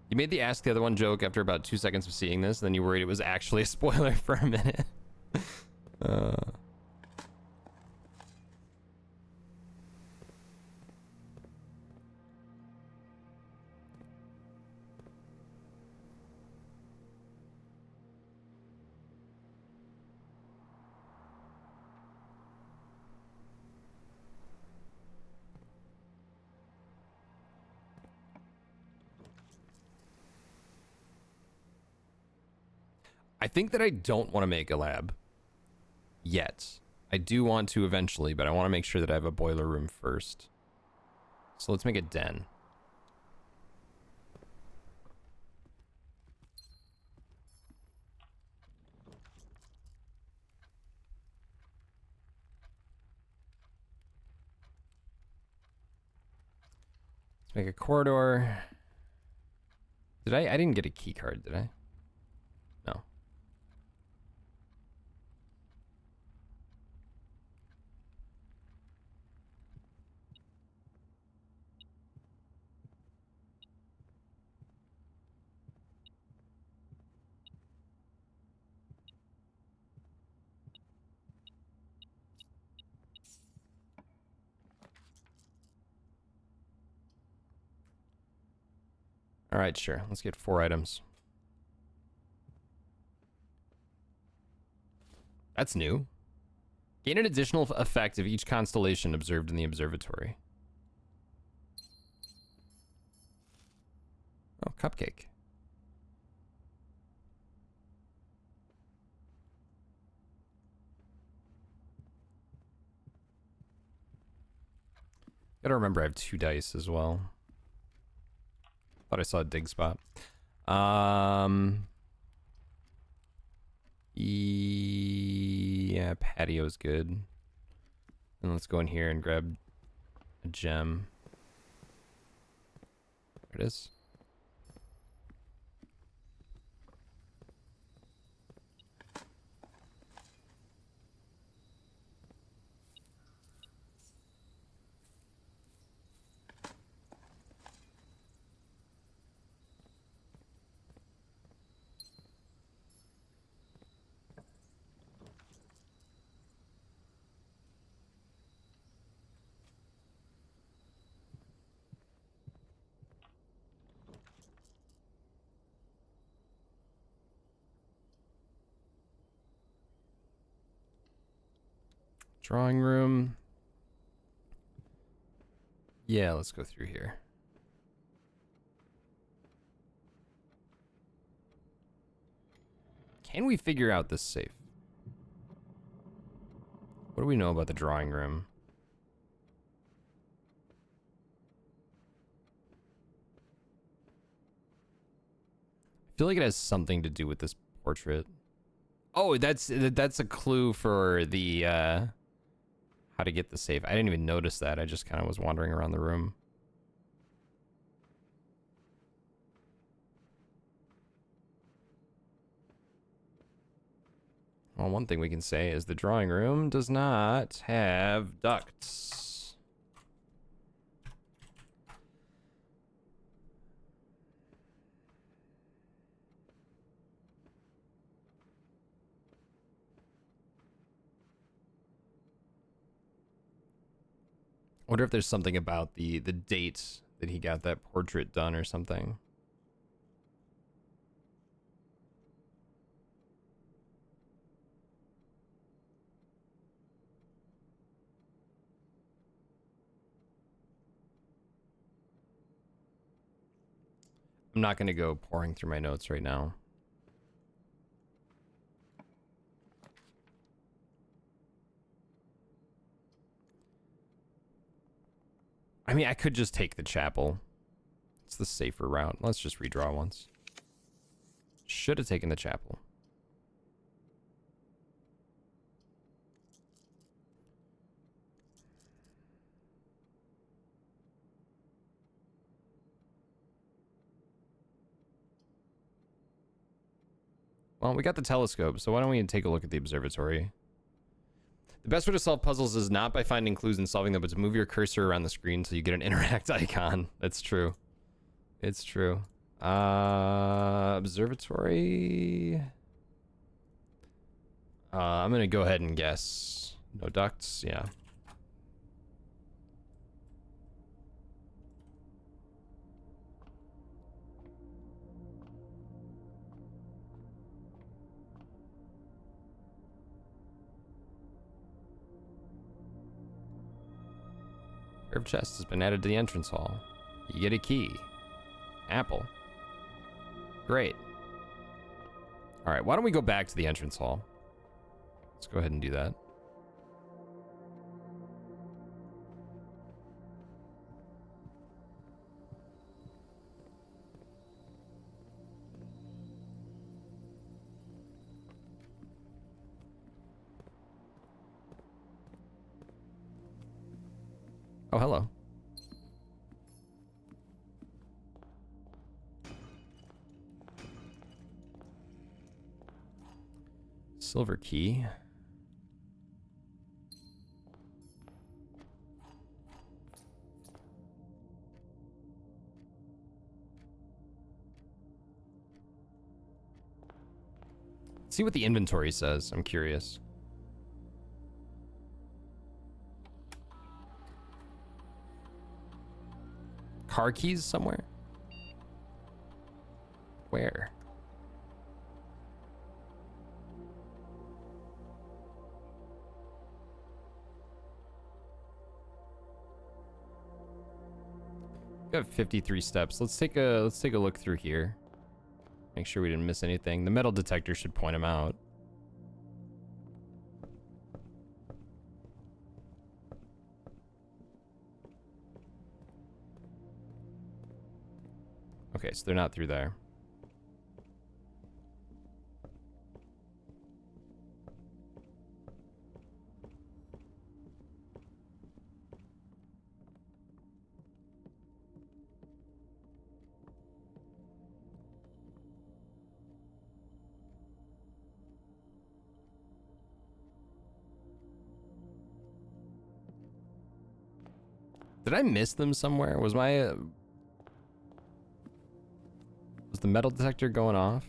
You made the ask the other one joke after about 2 seconds of seeing this, and then you worried it was actually a spoiler for a minute. I think that I don't want to make a lab yet. I do want to eventually, but I want to make sure that I have a boiler room first. So let's make a den. Let's make a corridor. Did I didn't get a key card, did I? No. All right, sure. Let's get 4 items. That's new. Gain an additional effect of each constellation observed in the observatory. Oh, cupcake. Gotta remember I have 2 dice as well. Thought I saw a dig spot. Yeah, patio's good. And let's go in here and grab a gem. There it is. Drawing room. Yeah, let's go through here. Can we figure out this safe? What do we know about the drawing room? I feel like it has something to do with this portrait. Oh, that's a clue for the how to get the safe. I didn't even notice that. I just kind of was wandering around the room. Well, one thing we can say is the drawing room does not have ducts. I wonder if there's something about the date that he got that portrait done or something. I'm not going to go pouring through my notes right now. I mean, I could just take the chapel. It's the safer route. Let's just redraw once. Should have taken the chapel. Well, we got the telescope, so why don't we take a look at the observatory? The best way to solve puzzles is not by finding clues and solving them, but to move your cursor around the screen so you get an interact icon. That's true. It's true. Observatory. I'm gonna go ahead and guess. No ducts, yeah. Pair of chests has been added to the entrance hall. You get a key. Apple. Great. All right, why don't we go back to the entrance hall? Let's go ahead and do that. Oh, hello. Silver key. See what the inventory says. I'm curious. Car keys somewhere? Where? We have 53 steps. Let's take a look through here. Make sure we didn't miss anything. The metal detector should point them out. Okay, so they're not through there. Did I miss them somewhere? Was my was the metal detector going off?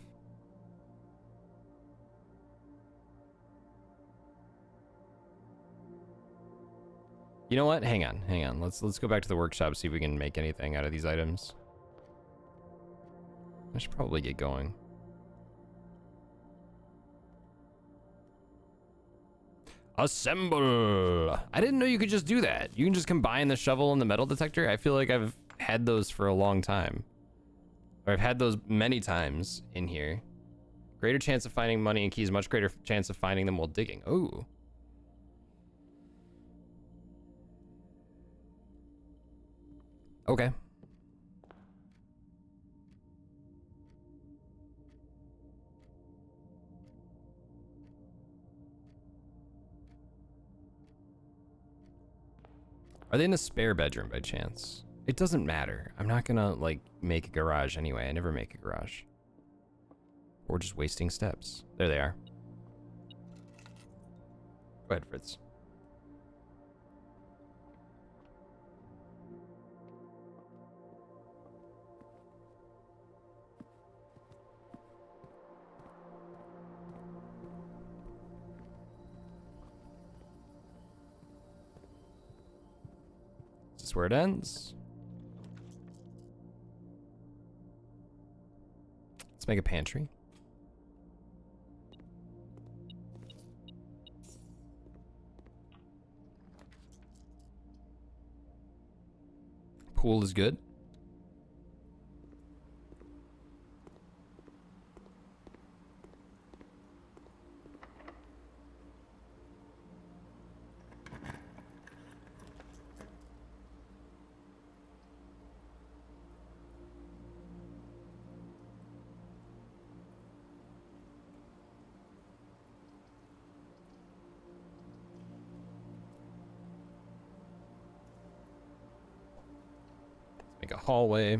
You know what? Hang on. Let's go back to the workshop, see if we can make anything out of these items. I should probably get going. Assemble! I didn't know you could just do that. You can just combine the shovel and the metal detector. I feel like I've had those for a long time. Or I've had those many times in here. Greater chance of finding money and keys, much greater chance of finding them while digging. Ooh. Okay. Are they in the spare bedroom by chance? It doesn't matter. I'm not gonna, like, make a garage anyway. I never make a garage. Or just wasting steps. There they are. Go ahead, Fritz. Is this where it ends? Let's make a pantry. Pool is good. Make a hallway.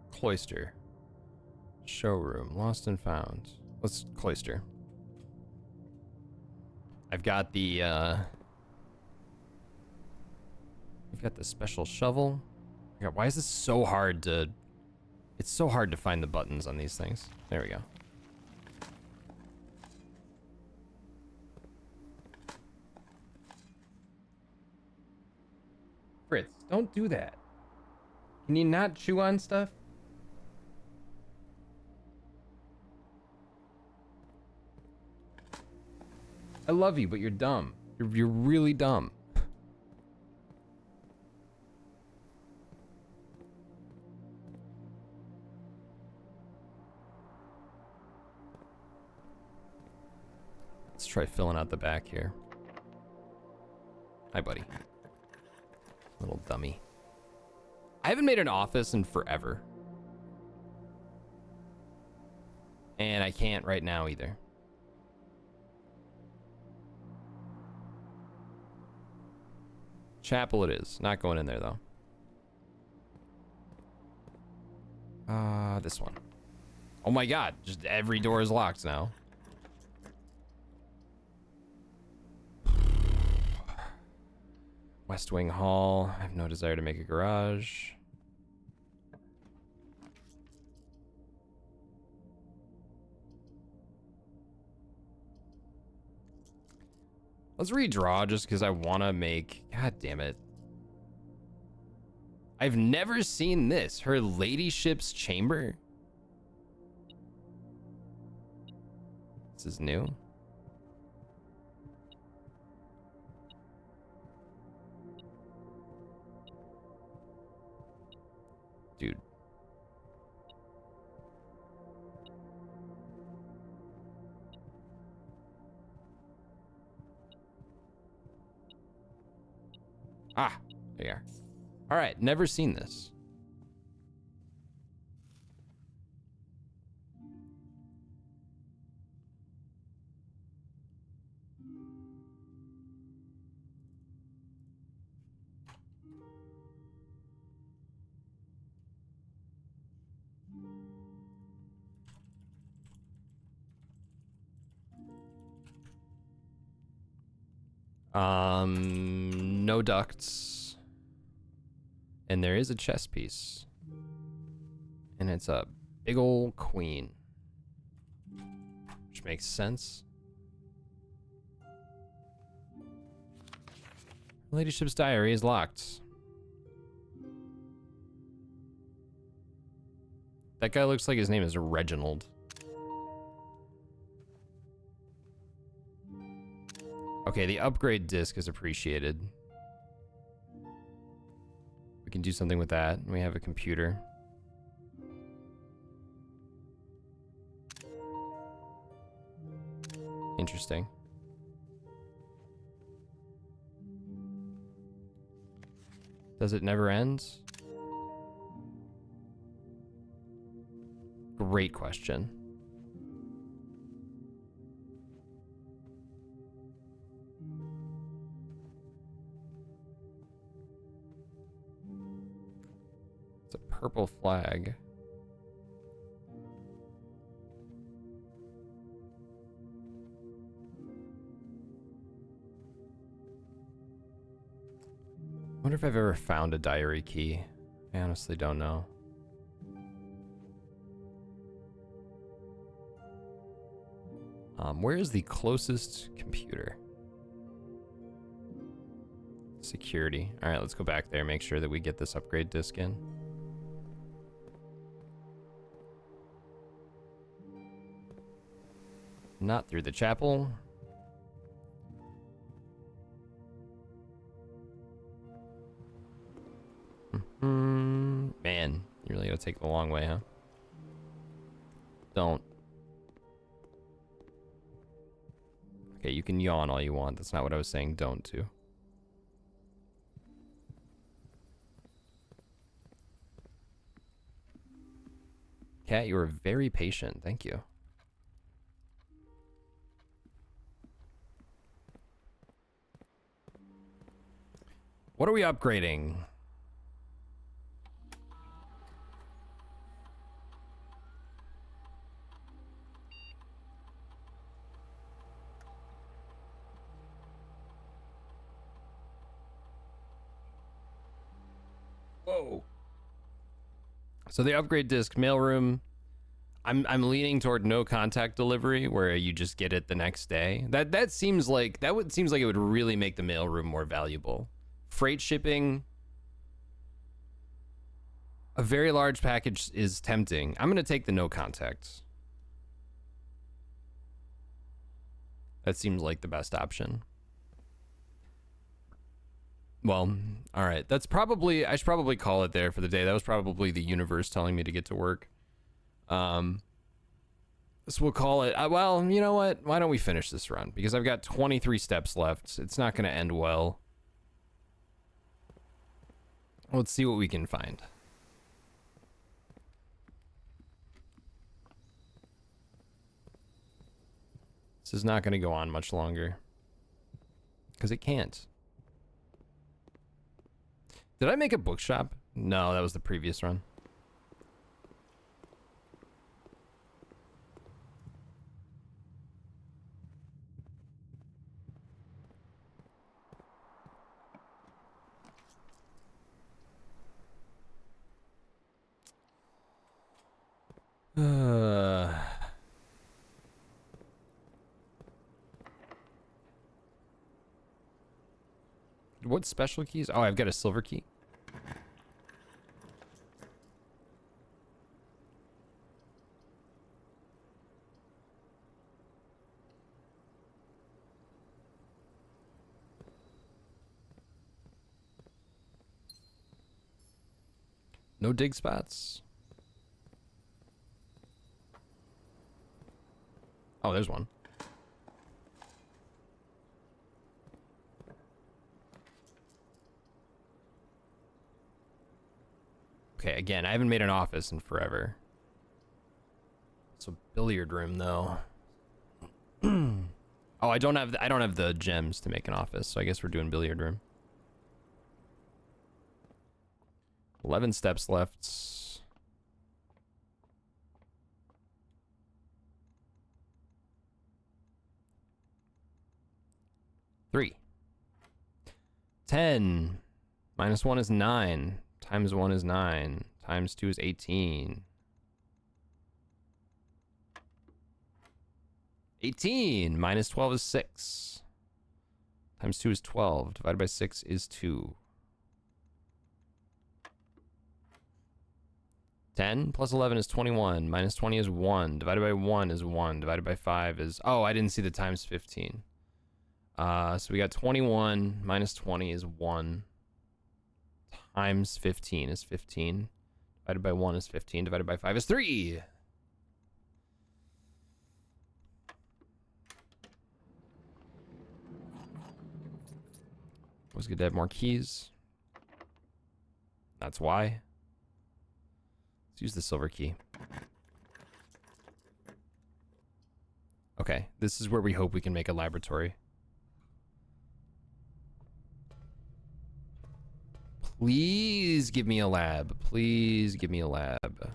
Cloister. Showroom. Lost and found. Let's cloister. I've got the we've got the special shovel. God, why is this so hard to... It's so hard to find the buttons on these things. There we go. Fritz, don't do that. Can you not chew on stuff? I love you, but you're dumb. You're really dumb. Let's try filling out the back here. Hi, buddy. Little dummy. I haven't made an office in forever. And I can't right now either. Chapel it is. Not going in there, though. This one. Oh my god, just every door is locked now. West Wing Hall. I have no desire to make a garage. Let's redraw just because I want to make... God damn it. I've never seen this. Her ladyship's chamber. This is new. Dude. Ah, there you are. All right, never seen this. No ducts. And there is a chess piece. And it's a big old queen. Which makes sense. Ladyship's diary is locked. That guy looks like his name is Reginald. Okay, the upgrade disc is appreciated. We can do something with that. We have a computer. Interesting. Does it never end? Great question. It's a purple flag. I wonder if I've ever found a diary key. I honestly don't know. Where is the closest computer? Security. All right, let's go back there, make sure that we get this upgrade disc in. Not through the chapel. Man, you really gotta take the long way, huh? Don't. Okay, you can yawn all you want. That's not what I was saying don't to. Cat, you were very patient. Thank you. What are we upgrading? Whoa. So the upgrade disc mailroom, I'm leaning toward no contact delivery where you just get it the next day. That seems like it would really make the mailroom more valuable. Freight shipping, a very large package is tempting. I'm gonna take the no contact. That seems like the best option. Well, all right. That's probably, I should probably call it there for the day. That was probably the universe telling me to get to work. So we'll call it, well, you know what? Why don't we finish this run? Because I've got 23 steps left. It's not going to end well. Let's see what we can find. This is not going to go on much longer. Because it can't. Did I make a bookshop? No, that was the previous run. What special keys? Oh, I've got a silver key. No dig spots. Oh, there's one. Okay, again, I haven't made an office in forever. It's a billiard room, though. Oh, I don't have the gems to make an office, so I guess we're doing billiard room. 11 steps left. Three. 10. Minus 1 is 9. Times 1 is 9. Times 2 is 18. 18. Minus 12 is 6. Times 2 is 12. Divided by 6 is 2. 10 plus 11 is 21. Minus 20 is 1. Divided by 1 is 1. Divided by 5 is... Oh, I didn't see the times 15. So we got 21 minus 20 is 1. Times 15 is 15. Divided by 1 is 15. Divided by 5 is 3. Was good to have more keys. That's why. Let's use the silver key. Okay, this is where we hope we can make a laboratory. Please give me a lab. Please give me a lab.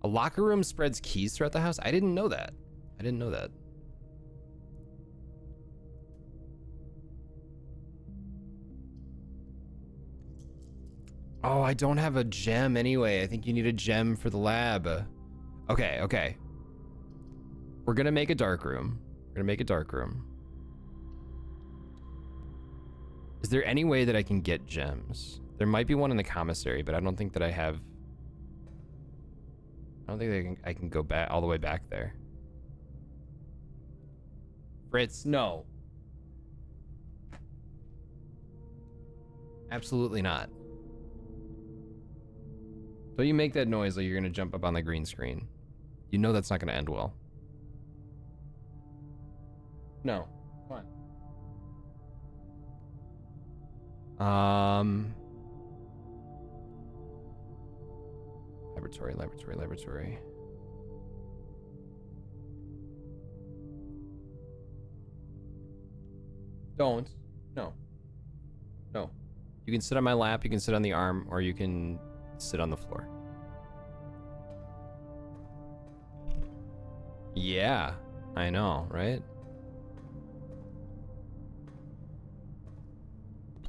A locker room spreads keys throughout the house? I didn't know that. I didn't know that. Oh, I don't have a gem anyway. I think you need a gem for the lab. Okay, okay. We're gonna make a dark room. We're gonna make a dark room. Is there any way that I can get gems? There might be one in the commissary, but I don't think that I have... I don't think I can go back all the way back there. Fritz, no. Absolutely not. Don't you make that noise like you're gonna jump up on the green screen. You know that's not gonna end well. No. Come on. Laboratory. Don't. No. No. You can sit on my lap, you can sit on the arm, or you can sit on the floor. Yeah, I know, right?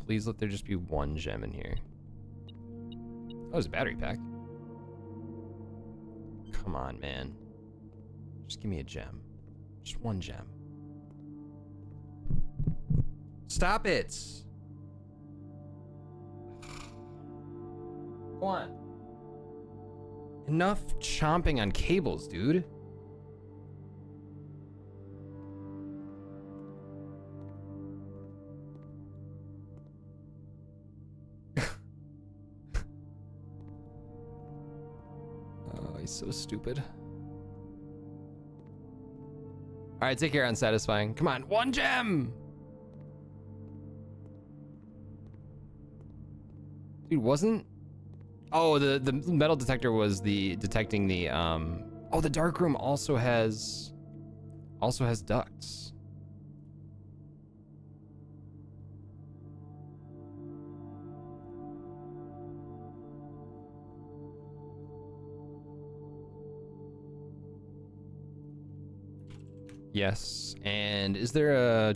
Please let there just be one gem in here. Oh, there's a battery pack. Come on, man. Just give me a gem. Just one gem. Stop it! Go on. Enough chomping on cables, dude. Oh, he's so stupid. All right, take care, unsatisfying. Come on, 1 gem. Dude, wasn't... Oh, the metal detector was detecting the oh, the dark room also has ducts. Yes, and is there a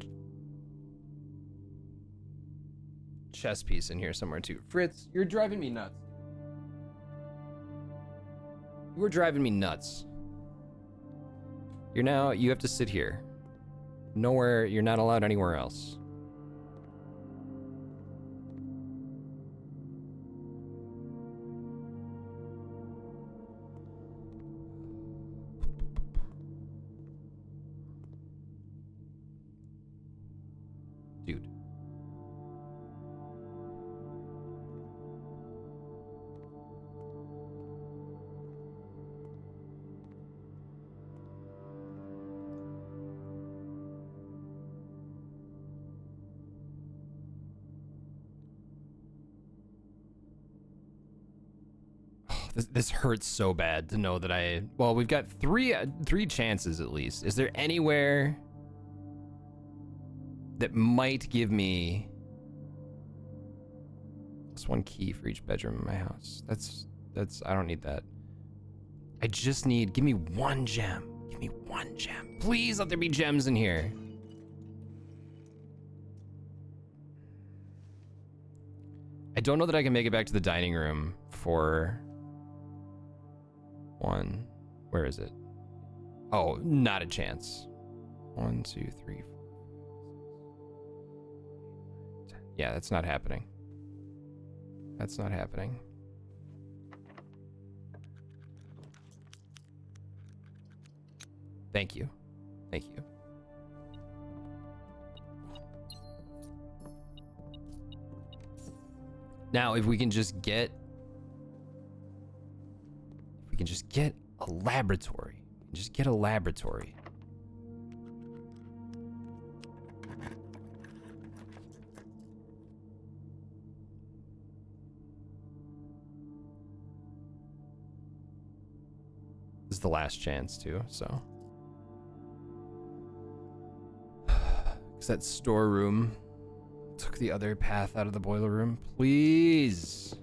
chess piece in here somewhere too? Fritz, you're driving me nuts. You were driving me nuts. You have to sit here. Nowhere, you're not allowed anywhere else. Dude. This hurts so bad to know that well, we've got three chances at least. Is there anywhere that might give me just 1 key for each bedroom in my house? That's I don't need that. I just need, give me 1 gem. Give me 1 gem. Please let there be gems in here. I don't know that I can make it back to the dining room for 1. Where is it? Oh, not a chance. 1, 2, 3, 4. Yeah, that's not happening. That's not happening. Thank you. Thank you. Now, if we can just get a laboratory. Just get a laboratory. This is the last chance too, so. Because that storeroom took the other path out of the boiler room. Please.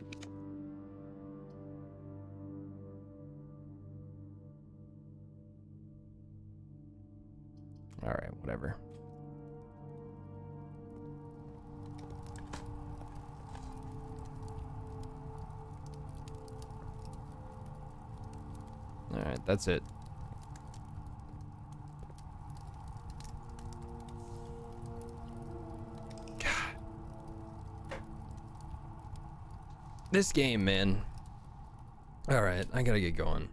All right, whatever. All right, that's it. God. This game, man. All right, I gotta get going.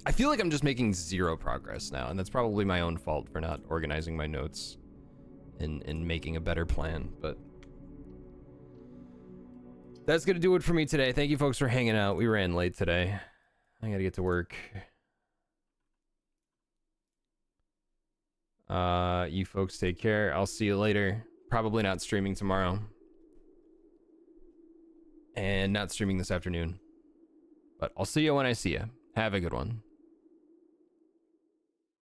I feel like I'm just making 0 progress now, and that's probably my own fault for not organizing my notes and making a better plan, but that's gonna do it for me today. Thank you folks for hanging out. We ran late today. I gotta get to work. You folks take care. I'll see you later. Probably not streaming tomorrow. And not streaming this afternoon. But I'll see you when I see you. Have a good one.